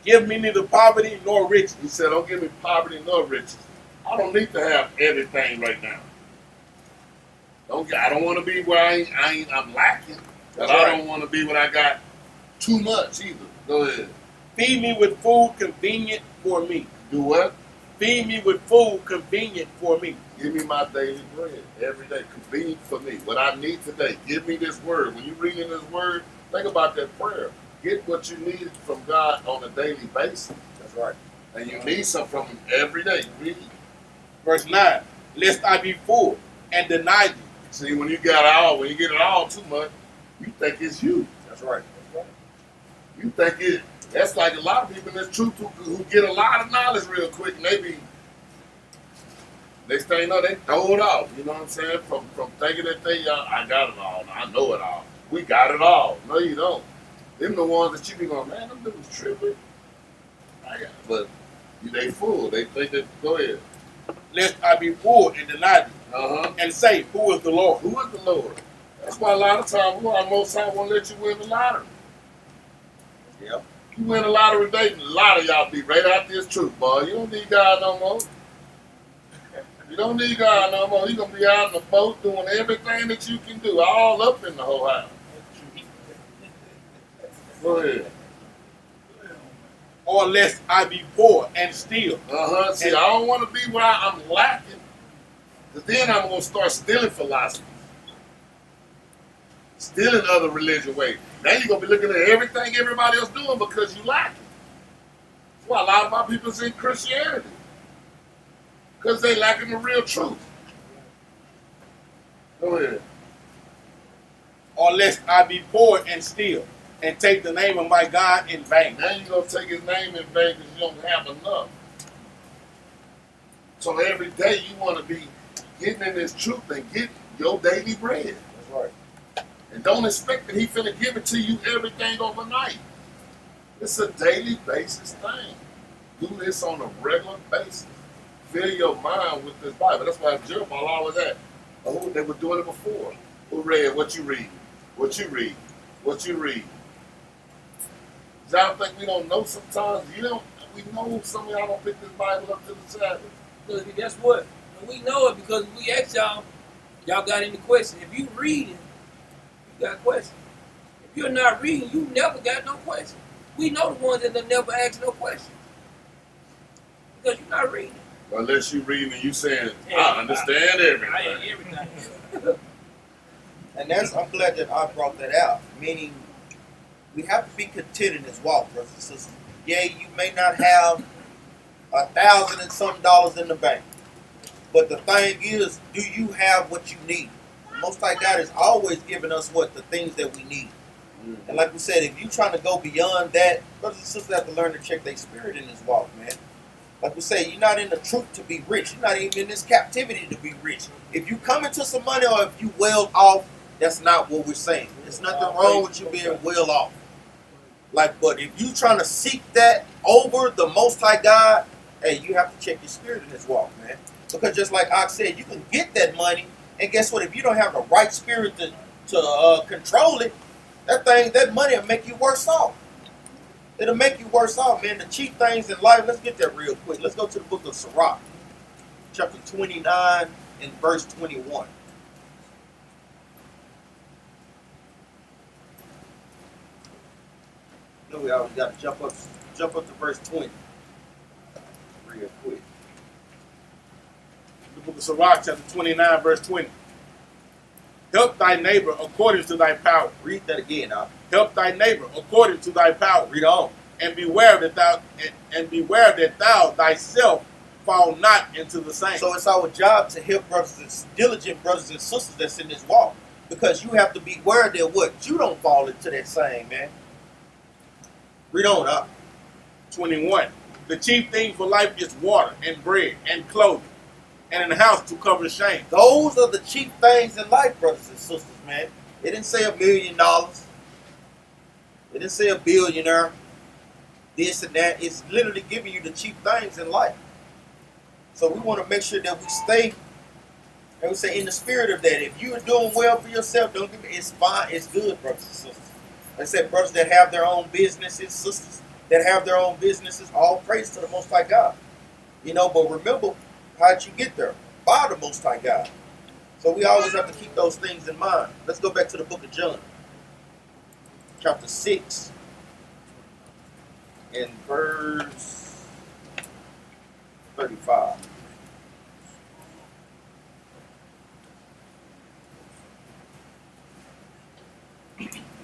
Give me neither poverty nor riches. He said, don't give me poverty nor riches. I don't need to have everything right now. I don't want to be where I'm lacking. But I don't want to be when I got too much either. Go ahead. Feed me with food convenient for me. Do what? Feed me with food convenient for me. Give me my daily bread every day. Convenient for me. What I need today. Give me this word. When you read in this word, think about that prayer. Get what you need from God on a daily basis. That's right. And you need something from Him every day. Read. Verse 9. Lest I be full and deny you. See, when you get it all too much, you think it's you. That's right. You think it. That's like a lot of people in this truth who get a lot of knowledge real quick, and they be next thing you know, they throw it off. You know what I'm saying? From thinking that I got it all, I know it all. We got it all. No, you don't. Them the ones that you be going, man, them dudes tripping. But they fool. They think that. Go ahead. Lest I be full and deny you. And say, who is the Lord? Who is the Lord? That's why a lot of times, most times won't let you win the lottery. Yep. You win a lottery today, a lot of y'all be right out this truth, boy. You don't need God no more. You don't need God no more. You're going to be out in the boat doing everything that you can do, all up in the whole house. Go ahead. Or lest I be poor and steal. See, I don't want to be where I'm lacking. Because then I'm going to start stealing philosophy. Stealing other religion ways. Now you're going to be looking at everything everybody else doing because you like it. That's why a lot of our people is in Christianity. Because they lacking the real truth. Go ahead. Or lest I be poor and steal. and take the name of my God in vain. Now you're going to take his name in vain because you don't have enough. So every day you want to be getting in this truth and get your daily bread. That's right. And don't expect that he finna give it to you everything overnight. It's a daily basis thing. Do this on a regular basis. Fill your mind with this Bible. That's why Jeremiah always at. Oh, they were doing it before. Who read? What you read? What you read? What you read? Y'all think we don't know sometimes? You don't. We know some of y'all don't pick this Bible up to the Sabbath. Because guess what? And we know it because we asked y'all. Y'all got any questions? If you reading, you got questions. If you're not reading, you never got no questions. We know the ones that never ask no questions because you're not reading. Unless you reading and you saying, I understand everything. I ain't everything. And I'm glad that I brought that out. Meaning, we have to be content in this walk, brothers and sisters. Yeah, you may not have $1,000 and some dollars in the bank, but the thing is, do you have what you need? The Most High God is always giving us the things that we need. And like we said, if you're trying to go beyond that, brothers and sisters have to learn to check their spirit in this walk, man. Like we say, you're not in the truth to be rich. You're not even in this captivity to be rich. If you come into some money or if you well off, that's not what we're saying. There's nothing wrong with you being well off. But if you trying to seek that over the Most High God, hey, you have to check your spirit in this walk, man. Because just like I said, you can get that money, and guess what? If you don't have the right spirit to control it, that money will make you worse off. It'll make you worse off, man. The cheap things in life, let's get that real quick. Let's go to the book of Sirach, chapter 29 and verse 21. No, we always got to jump up to verse 20 real quick. The book of Sirach, chapter 29, verse 20. Help thy neighbor according to thy power. Read that again, now. Help thy neighbor according to thy power. Read on. And beware that thou thyself fall not into the same. So it's our job to help diligent brothers and sisters that's in this walk. Because you have to be aware that you don't fall into that same, man. Read on, up. 21. The chief thing for life is water and bread and clothing and a house to cover shame. Those are the cheap things in life, brothers and sisters, man. It didn't say $1 million. It didn't say a billionaire. This and that. It's literally giving you the cheap things in life. So we want to make sure that we stay, and we say in the spirit of that. If you are doing well for yourself, don't give me. It's fine. It's good, brothers and sisters. Like I said, brothers that have their own businesses, sisters that have their own businesses, all praise to the Most High God. But remember, how'd you get there? By the Most High God. So we always have to keep those things in mind. Let's go back to the book of John, chapter 6, and verse 35.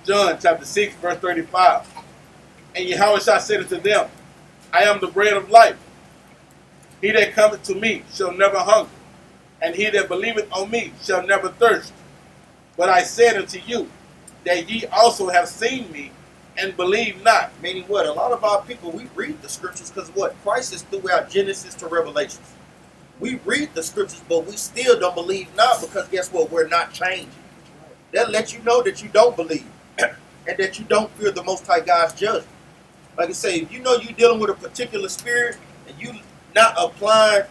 John chapter 6, verse 35. And Yahushua said unto them, I am the bread of life. He that cometh to me shall never hunger, and he that believeth on me shall never thirst. But I said unto you, that ye also have seen me, and believe not. Meaning what? A lot of our people, we read the scriptures because what? Christ is throughout Genesis to Revelations. We read the scriptures, but we still don't believe not because guess what? We're not changing. That lets you know that you don't believe and that you don't fear the Most High God's judgment. Like I say, if you know you're dealing with a particular spirit and you not applying,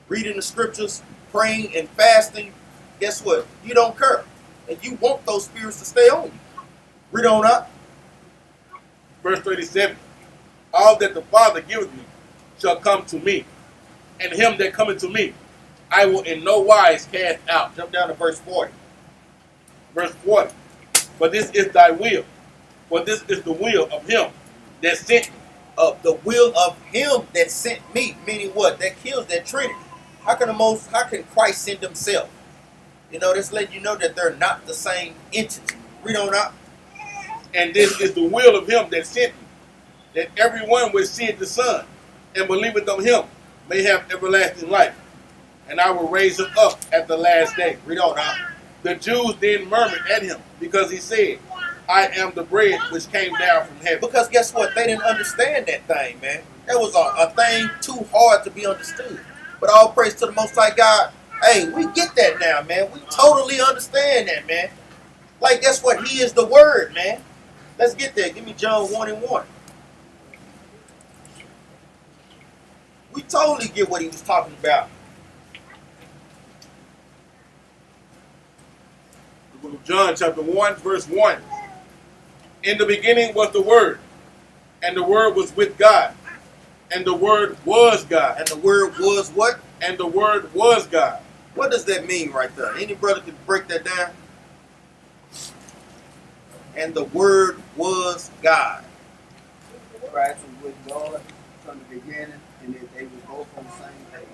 reading the scriptures, praying and fasting, guess what? You don't care. And you want those spirits to stay on you. Read on up. Verse 37. All that the Father giveth me shall come to me, and him that cometh to me I will in no wise cast out. Jump down to verse 40. Verse 40. For this is thy will. For this is the will of him that sent me. The will of him that sent me. Meaning what? That kills that Trinity. How can Christ send himself? That's letting you know that they're not the same entity. Read on up. And this is the will of him that sent me, that everyone which seeth the Son and believeth on him may have everlasting life. And I will raise him up at the last day. Read on up. The Jews then murmured at him, because he said, I am the bread which came down from heaven. Because guess what? They didn't understand that thing, man. That was a thing too hard to be understood. But all praise to the Most High God. Hey, we get that now, man. We totally understand that, man. Like, guess what? He is the Word, man. Let's get there. Give me John 1:1. We totally get what he was talking about. The book of John, chapter 1, verse 1. In the beginning was the Word, and the Word was with God, and the Word was God. And the Word was what? And the Word was God. What does that mean right there? Any brother can break that down? And the Word was God. Christ was with God from the beginning, and they were both on the same page.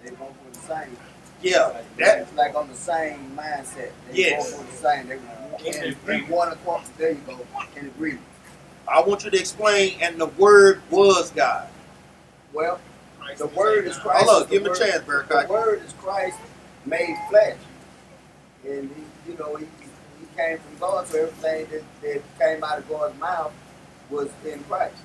They both were the same. Yeah, that. It's like on the same mindset. They Yes. both were the same. They were in one across. There you go. In agreement. I want you to explain. And the Word was God. Well, the Word is Christ. Hold up, the give him a Word- chance, Barakai. The Word is Christ made flesh, and he came from God. So everything that came out of God's mouth was in Christ.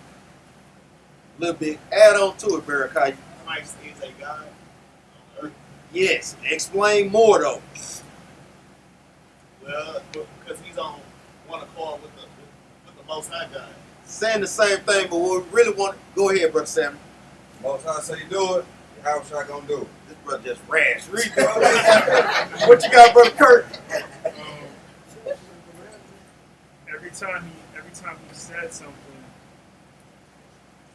A little bit. Add on to it, Barakai. Christ is a God on earth. Yes. Explain more though. Well, because he's on one accord with the Most High God. Saying the same thing, but what we really want. Go ahead, brother Sam. Most High say do it, how was I gonna do it? This brother just rash. Read that. What you got, brother Kurt? Every time he said something,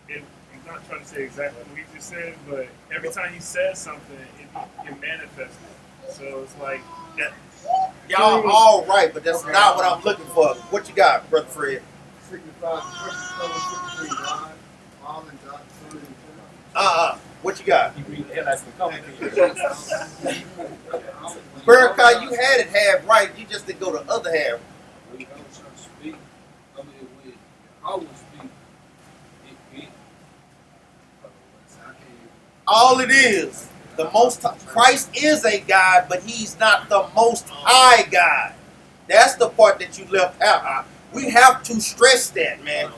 I'm not trying to say exactly what he just said, but every time he said something, it manifested. So it's like that. Y'all all right, but that's not what I'm looking for. What you got, brother Fred? Signifies the precious fellowship between God, Father, and God, the Son, and the What you got? You read the headlights for coming. Barakai, you had it half right. You just didn't go the other half. When I was trying to speak, I mean, when I was speaking, I can't. All it is, the most Christ is a God, but he's not the most high God. That's the part that you left out. We have to stress that, man.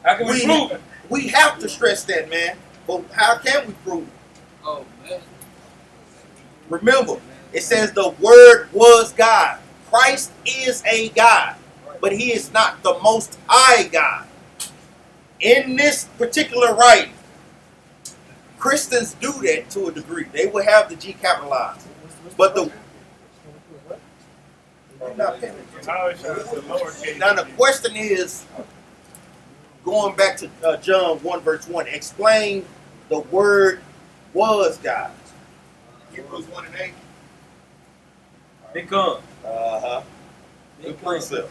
How can we prove it? We have to stress that, man. But how can we prove it? Oh man. Remember, it says the Word was God. Christ is a God, but he is not the most high God. In this particular writing, Christians do that to a degree. They will have the G capitalized. But the Tyler shows the lowercase. now the question is, going back to John 1 verse 1, explain the Word was God. Hebrews 1 and 8. They come. Good precept.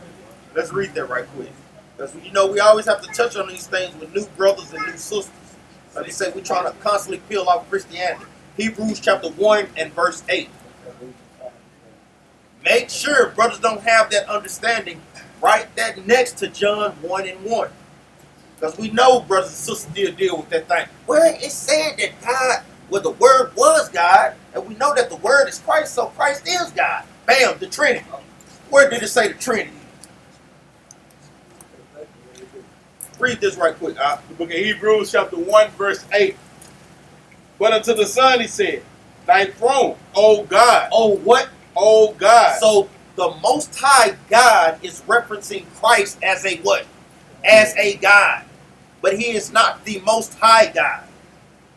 Let's read that right quick. Because we always have to touch on these things with new brothers and new sisters. Like they say, we're trying to constantly peel off Christianity. Hebrews chapter 1 and verse 8. Make sure brothers don't have that understanding. Write that next to John 1 and 1. Because we know brothers and sisters still deal with that thing. Well, it said that God, well, the Word was God, and we know that the Word is Christ, so Christ is God. Bam, the Trinity. Where did it say the Trinity? Read this right quick. The book of Hebrews, chapter 1, verse 8. But unto the Son he said, Thy throne, O God. Oh, what? O God. So the Most High God is referencing Christ as a what? As a God. But he is not the Most High God.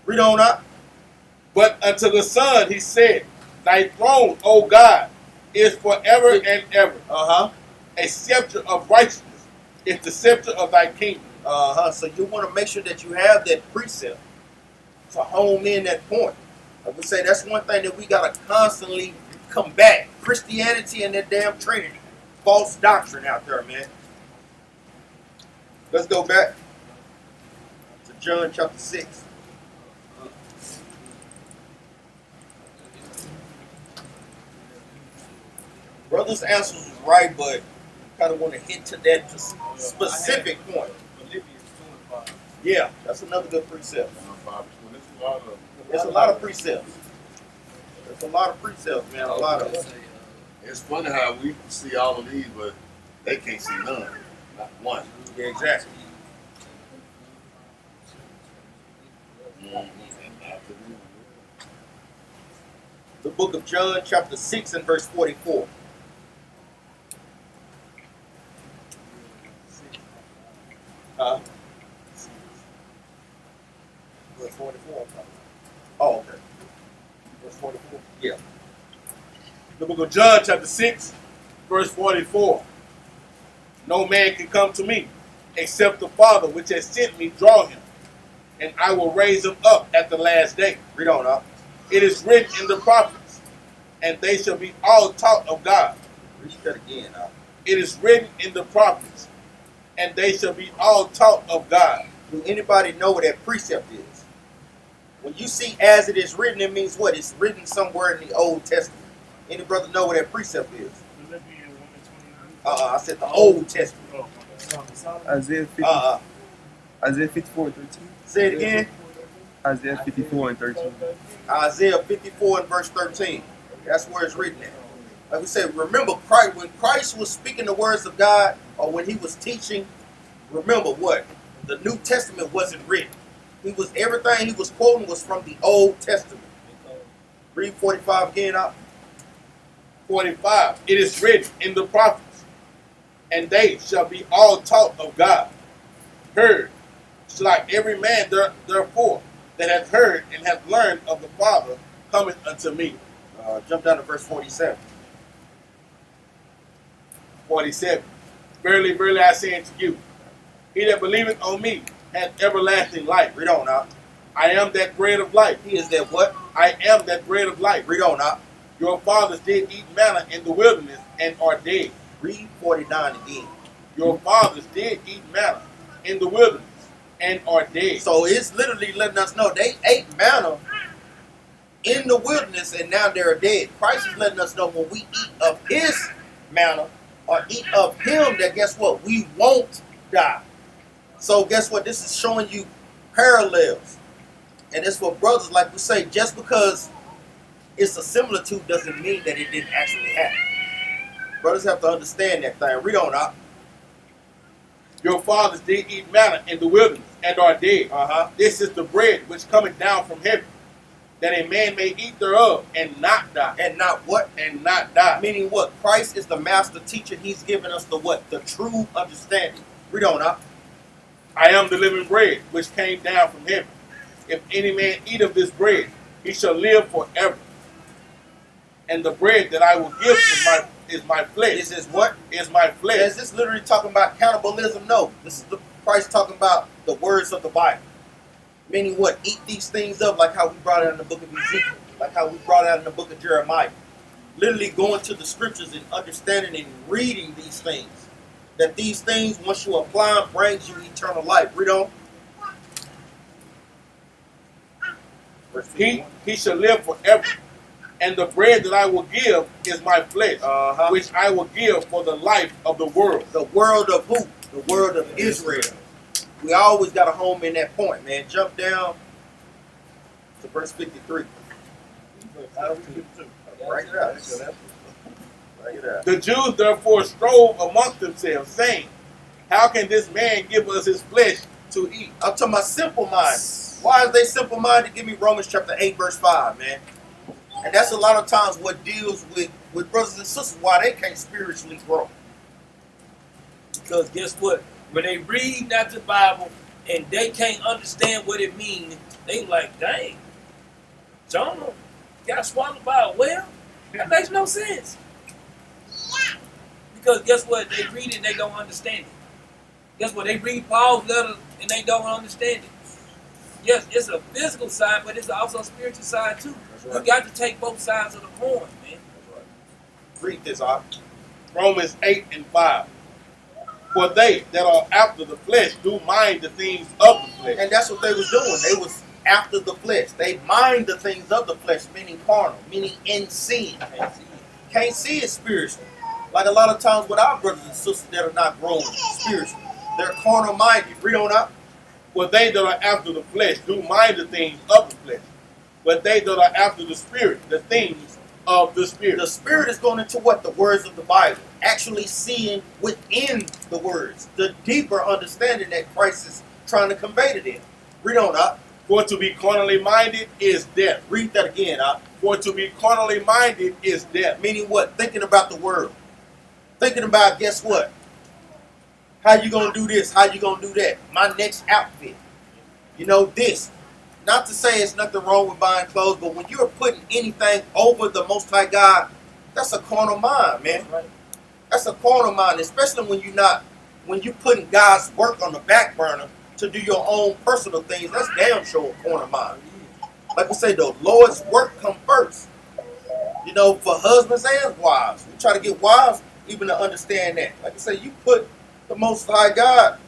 Read on up. But unto the Son he said, Thy throne, O God, is forever and ever. A scepter of righteousness is the scepter of thy kingdom. So you want to make sure that you have that precept to hone in that point. I would say that's one thing that we got to constantly combat. Christianity and that damn Trinity. False doctrine out there, man. Let's go back to John chapter 6. Brother's answer was right, but kind of want to hit to that specific point. Philippians 2 and 5. Yeah, that's another good precept. There's There's a lot of precepts. There's a lot of precepts, man. A lot of them. It's funny how we see all of these, but They can't see none. Not one. Yeah, exactly. Mhm. The book of John, chapter 6 and verse 44. Verse 44. I'm talking Oh, okay. about. Verse 44. Yeah. The book of John, chapter 6, verse 44. No man can come to me except the Father which has sent me draw him, and I will raise him up at the last day. Read on up. It is written in the prophets, and they shall be all taught of God. Read that again up. It is written in the prophets, and they shall be all taught of God. Do anybody know what that precept is? When you see as it is written, it means what? It's written somewhere in the Old Testament. Any brother know what that precept is? Philippians 1:29. I said the Old Testament. Oh, okay. Isaiah 50, Isaiah 54 and 13. Say it again. Isaiah 54 and 13. Isaiah 54 and verse 13. That's where it's written at. Like we said, remember Christ, when Christ was speaking the words of God, or when he was teaching, remember what? The New Testament wasn't written. Everything he was quoting was from the Old Testament. Read 45 again up. 45. It is written in the prophets, and they shall be all taught of God. Heard, so like every man therefore that hath heard and hath learned of the Father cometh unto me. Jump down to verse 47. 47. Verily, verily, I say unto you, he that believeth on me hath everlasting life. Read on up. I am that bread of life. He is that what? I am that bread of life. Read on up. Your fathers did eat manna in the wilderness and are dead. Read 49 again. Your fathers did eat manna in the wilderness and are dead. So it's literally letting us know they ate manna in the wilderness and now they're dead. Christ is letting us know when we eat of his manna or eat of him, that guess what? We won't die. So guess what? This is showing you parallels. And it's for brothers, like we say, just because it's a similitude doesn't mean that it didn't actually happen. Brothers have to understand that thing. Read on up. Your fathers did eat manna in the wilderness and are dead. This This is the bread which cometh down from heaven, that a man may eat thereof and not die. and not what? And not die. Meaning what? Christ is the master teacher. He's given us the what? The true understanding. Read on up. I am the living bread which came down from heaven. If any man eat of this bread, he shall live forever. And the bread that I will give is my flesh. This is what? Is my flesh. Is this literally talking about cannibalism? No. This is the Christ talking about the words of the Bible. Meaning what? Eat these things up, like how we brought out in the book of Ezekiel, like how we brought out in the book of Jeremiah. Literally going to the scriptures and understanding and reading these things. That these things, once you apply them, brings you eternal life. Read on. Verse 51. He shall live forever. And the bread that I will give is my flesh, which I will give for the life of the world. The world of who? The world of Israel. We always got a home in that point, man. Jump down to verse 53. Right there. Right there. The Jews therefore strove amongst themselves, saying, how can this man give us his flesh to eat? I'm talking about simple minded. Why is they simple minded? Give me Romans chapter 8, verse 5, man. And that's a lot of times what deals with brothers and sisters, why they can't spiritually grow. Because guess what? When they read not the Bible and they can't understand what it means, they like, dang, Jonah got swallowed by a whale? That makes no sense. Because guess what? They read it and they don't understand it. Guess what? They read Paul's letter and they don't understand it. Yes, it's a physical side, but it's also a spiritual side too. Right. You got to take both sides of the coin, man. Read this out. Romans 8 and 5. For they that are after the flesh do mind the things of the flesh. And that's what they was doing. They was after the flesh. They mind the things of the flesh, meaning carnal, meaning in sin. Can't see it spiritually. Like a lot of times with our brothers and sisters that are not growing spiritually. They're carnal minded. Read on up. For they that are after the flesh do mind the things of the flesh. But they that are after the spirit, the things of the Spirit. The Spirit is going into what? The words of the Bible. Actually seeing within the words. The deeper understanding that Christ is trying to convey to them. Read on up. For to be carnally minded is death. Read that again up. For to be carnally minded is death. Meaning what? Thinking about the world. Thinking about, guess what? How you going to do this? How you going to do that? My next outfit. You know, this. Not to say it's nothing wrong with buying clothes, but when you're putting anything over the Most High God, that's a carnal mind, man. That's a carnal mind, especially when you're putting God's work on the back burner to do your own personal things. That's damn sure a carnal mind. Like we say, the Lord's work come first. You know, for husbands and wives. We try to get wives even to understand that. Like I say, you put the Most High God,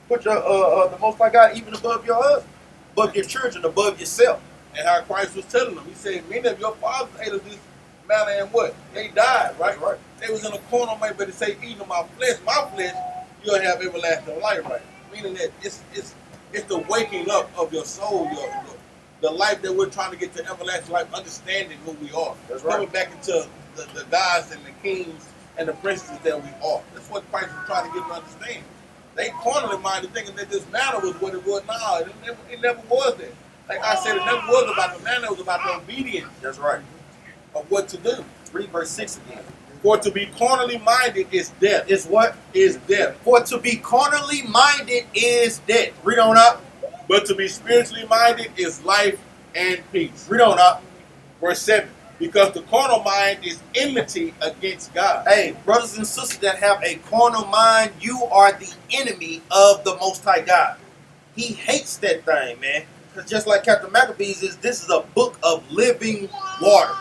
put your the Most High God even above your husband, above your children, above yourself. And how Christ was telling them, he said, many of your fathers ate of this manna and what? They died, right? Right. They was in a corner, man, but it say, eating of my flesh, you'll have everlasting life, right? Meaning that it's the waking up of your soul, the life that we're trying to get to everlasting life, understanding who we are. That's right. Coming back into the gods and the kings and the princes that we are. That's what Christ was trying to get them to understand. They carnally minded thinking that this manna was what it was. No, it never was that. Like I said, it never was about the manna, it was about the obedience. That's right. Of what to do. Read verse 6 again. For to be carnally minded is death. Is what? Is death. For to be carnally minded is death. Read on up. But to be spiritually minded is life and peace. Read on up. Verse 7. Because the carnal mind is enmity against God. Hey, brothers and sisters that have a carnal mind, you are the enemy of the Most High God. He hates that thing, man. Because just like Captain Maccabees is, this is a book of living water.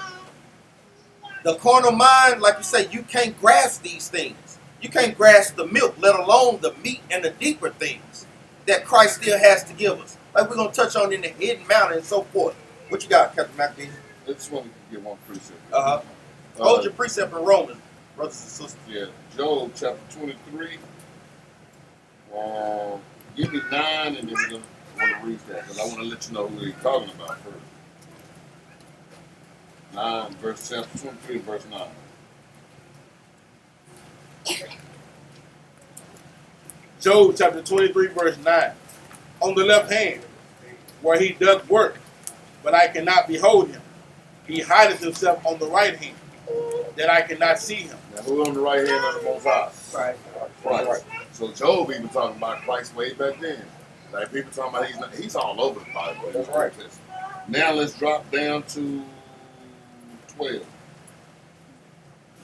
The carnal mind, like you say, you can't grasp these things. You can't grasp the milk, let alone the meat and the deeper things that Christ still has to give us. Like we're going to touch on in the hidden mountain and so forth. What you got, Captain Maccabees? I just want to give one precept. Hold your precept in Romans, brothers and sisters. Yeah, Job chapter 23. Give me 9 and then we're going to read that because I want to let you know who he's talking about first. 9, verse chapter 23, verse 9. Job chapter 23, verse 9. On the left hand, where he doth work, but I cannot behold him. He hideth himself on the right hand, that I cannot see him. Now, who on the right hand of the Most High? Right. Christ. So Job even talking about Christ way back then. Like people talking about he's all over the Bible. That's right. Now let's drop down to 12.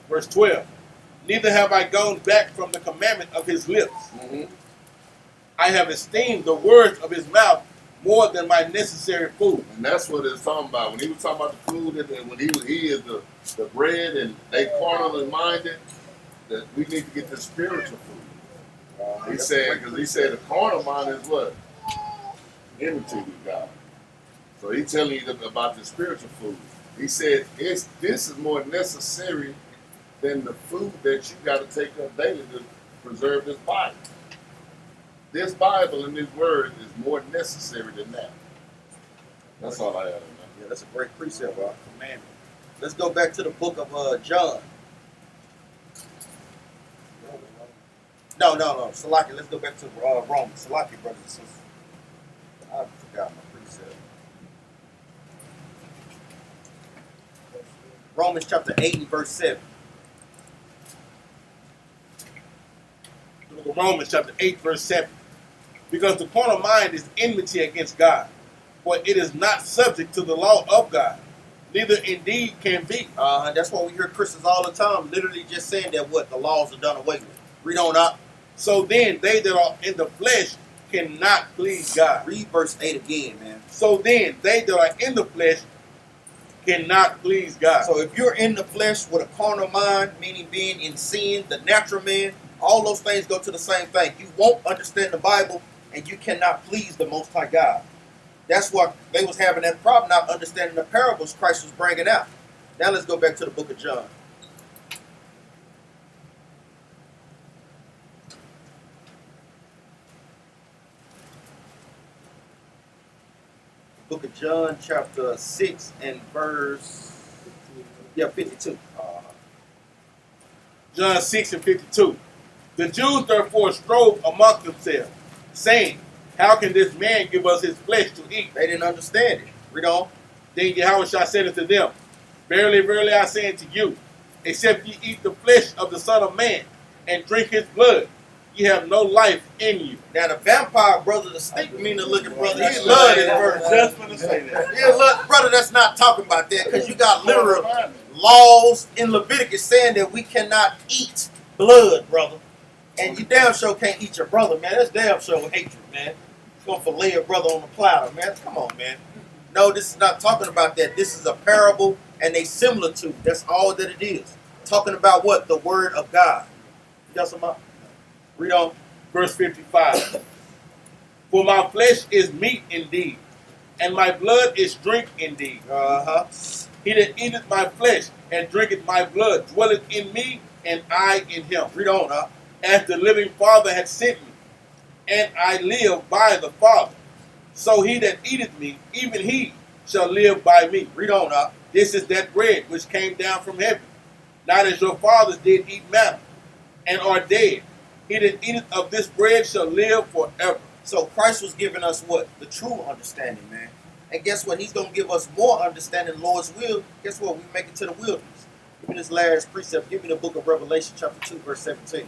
Verse 12. Neither have I gone back from the commandment of his lips. Mm-hmm. I have esteemed the words of his mouth more than my necessary food. And that's what it's talking about. When he was talking about the food, and when he is the bread, and they carnally minded, that we need to get the spiritual food. He said the carnal mind is what? Enmity with God. So he's telling you about the spiritual food. He said this is more necessary than the food that you got to take up daily to preserve this body. This Bible and this word is more necessary than that. That's all I have. Yeah, that's a great precept, bro. Commandment. Let's go back to the book of John. No. Salaki, let's go back to Romans. Salaki, brothers and sisters. I forgot my precept. Romans chapter 8 and verse 7. Romans chapter 8, verse 7. Because the carnal mind is enmity against God, for it is not subject to the law of God, neither indeed can be. That's why we hear Christians all the time literally just saying that the laws are done away with. Read on up. So then they that are in the flesh cannot please God. Read verse 8 again, man. So then they that are in the flesh cannot please God. So if you're in the flesh with a carnal mind, meaning being in sin, the natural man, all those things go to the same thing. You won't understand the Bible and you cannot please the Most High God. That's why they was having that problem, not understanding the parables Christ was bringing out. Now let's go back to the book of John. Book of John, chapter 6 and verse Yeah, 52. John 6 and 52. The Jews therefore strove among themselves, saying, how can this man give us his flesh to eat? They didn't understand it. Read on. Then Yahushua said unto them, verily, verily, I say unto you, except ye eat the flesh of the Son of Man and drink his blood, ye have no life in you. Now the vampire brother, the stink meaning looking brother, he love this verse. Just gonna say that. Yeah, look, brother, that's not talking about that because you got literal laws in Leviticus saying that we cannot eat blood, brother. And you damn sure can't eat your brother, man. That's damn sure hatred, man. You're gonna fillet a brother on the platter, man. Come on, man. No, this is not talking about that. This is a parable and a similitude. That's all that it is. Talking about what? The word of God. You got some? Read on. Verse 55. For my flesh is meat indeed, and my blood is drink indeed. He that eateth my flesh and drinketh my blood dwelleth in me, and I in him. Read on. As the living Father hath sent me, and I live by the Father. So he that eateth me, even he shall live by me. Read on. This is that bread which came down from heaven, not as your fathers did eat manna, and are dead. He that eateth of this bread shall live forever. So Christ was giving us what? The true understanding, man. And guess what? He's going to give us more understanding, Lord's will. Guess what? We make it to the wilderness. Give me this last precept. Give me the book of Revelation, chapter 2, verse 17.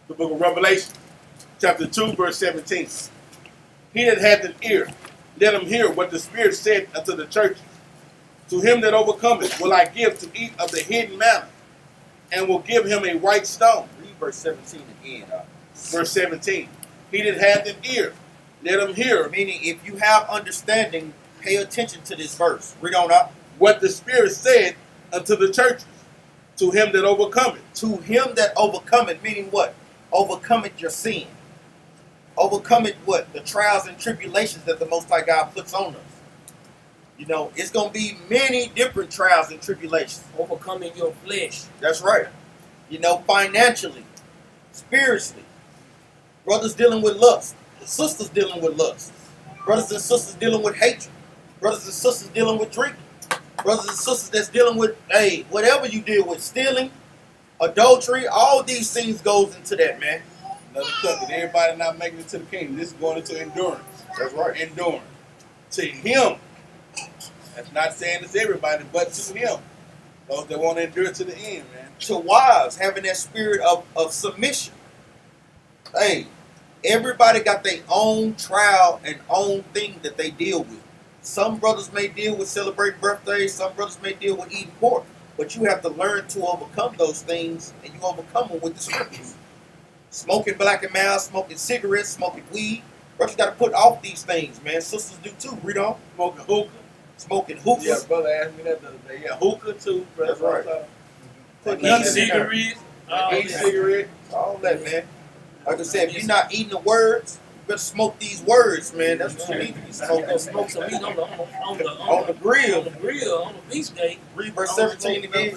The book of Revelation, chapter 2, verse 17. He that hath an ear, let him hear what the Spirit said unto the churches. To him that overcometh will I give to eat of the hidden manna, and will give him a white stone. Read verse 17 again. Verse 17. He that hath an ear, let him hear. Meaning, if you have understanding, pay attention to this verse. Read on up. What the Spirit said unto the churches. To him that overcometh. To him that overcometh, meaning what? Overcometh your sin. Overcometh what? The trials and tribulations that the Most High God puts on us. You know, it's going to be many different trials and tribulations. Overcoming your flesh. That's right. You know, financially, spiritually. Brothers dealing with lust. Sisters dealing with lust. Brothers and sisters dealing with hatred. Brothers and sisters dealing with drinking. Brothers and sisters that's dealing with, hey, whatever you deal with, stealing, adultery, all these things goes into that, man. Another cut that everybody not making it to the kingdom. This is going into endurance. That's right. Endurance. To him. That's not saying it's everybody, but to him. Those that want to endure to the end, man. To wives, having that spirit of submission. Hey, everybody got their own trial and own thing that they deal with. Some brothers may deal with celebrating birthdays. Some brothers may deal with eating pork. But you have to learn to overcome those things, and you overcome them with the scriptures. Smoking black and mild, smoking cigarettes, smoking weed. Brothers got to put off these things, man. Sisters do too. Read on. Smoking hookah. Smoking hookah. Yeah, brother asked me that the other day. Yeah, hookah too. That's right. Eating cigarettes. Eating cigarettes. All that, man. Like I said, if you're not eating the words, you better smoke these words, man. That's what you need to be smoking. Smoke some meat on the grill. On the grill, on the feast day. Read verse 17 again.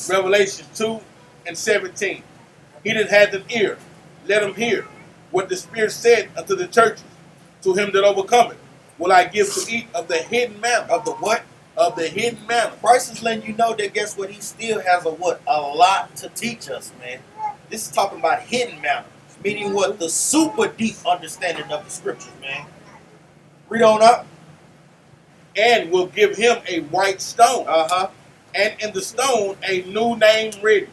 Revelation 2 and 17. He that hath an ear, let him hear what the Spirit said unto the churches. To him that overcometh will I give to eat of the hidden manna. Of the what? Of the hidden manna. Christ is letting you know that guess what? He still has a what? A lot to teach us, man. This is talking about hidden manna. Meaning what? The super deep understanding of the scriptures, man. Read on up. And will give him a white stone. And in the stone a new name written,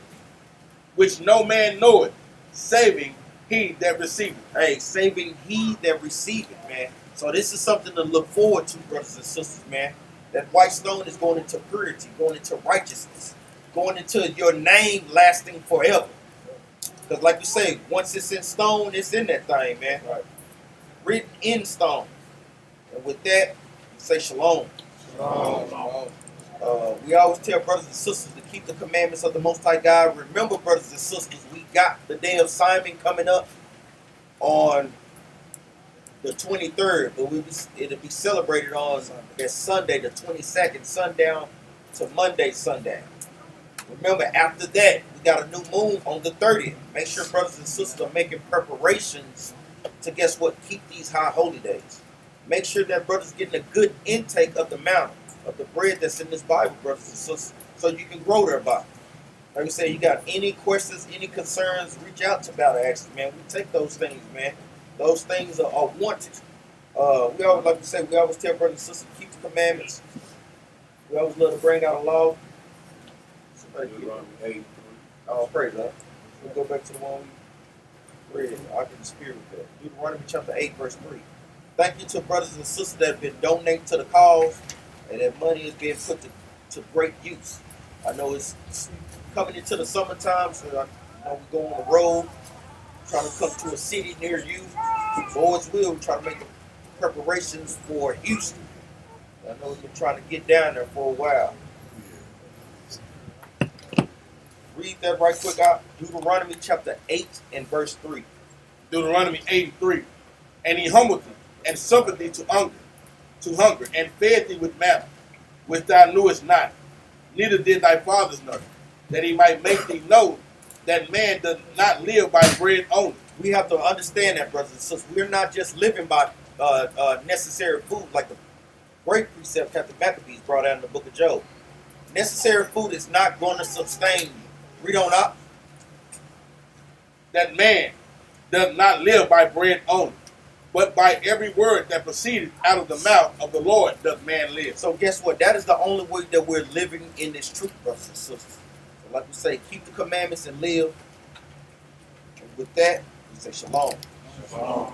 which no man knoweth, saving he that receiveth. Hey, saving he that receiveth, man. So this is something to look forward to, brothers and sisters, man. That white stone is going into purity, going into righteousness, going into your name lasting forever. Because like you say, once it's in stone, it's in that thing, man. Right. Written in stone. And with that, say shalom. Shalom. We always tell brothers and sisters to keep the commandments of the Most High God. Remember, brothers and sisters, we got the day of Simon coming up on the 23rd, but it'll be celebrated on that Sunday, the 22nd, sundown to Monday, sundown. Remember, after that, we got a new moon on the 30th. Make sure brothers and sisters are making preparations to, guess what, keep these high holy days. Make sure that brothers getting a good intake of the manna, of the bread that's in this Bible, brothers and sisters, so you can grow thereby. Like we say, you got any questions, any concerns, reach out to Battle Action, man. We take those things, man. Those things are wanted. We always, like to say, we always tell brothers and sisters, keep the commandments. We always love to bring out a law. Somebody keep it. Oh, praise God. We'll go back to the one we read. I can dispute with that. Deuteronomy chapter 8, verse 3. Thank you to brothers and sisters that have been donating to the cause, and that money is being put to great use. I know it's coming into the summertime, so I know we go on the road, trying to come to a city near you. Lord's will, we try to make the preparations for Houston. I know we've been trying to get down there for a while. Read that right quick out. Deuteronomy chapter 8 and verse 3. Deuteronomy 8:3. And he humbled thee, and suffered thee to hunger, and fed thee with manna, which thou knewest not, neither did thy fathers know, that he might make thee know that man does not live by bread only. We have to understand that, brothers and sisters. We're not just living by necessary food, like the great precept Captain Maccabees brought out in the book of Job. Necessary food is not going to sustain you. Read on up. That man does not live by bread only, but by every word that proceeded out of the mouth of the Lord does man live. So guess what? That is the only way that we're living in this truth, brothers and sisters. So like we say, keep the commandments and live. And with that, we say shalom. Shalom.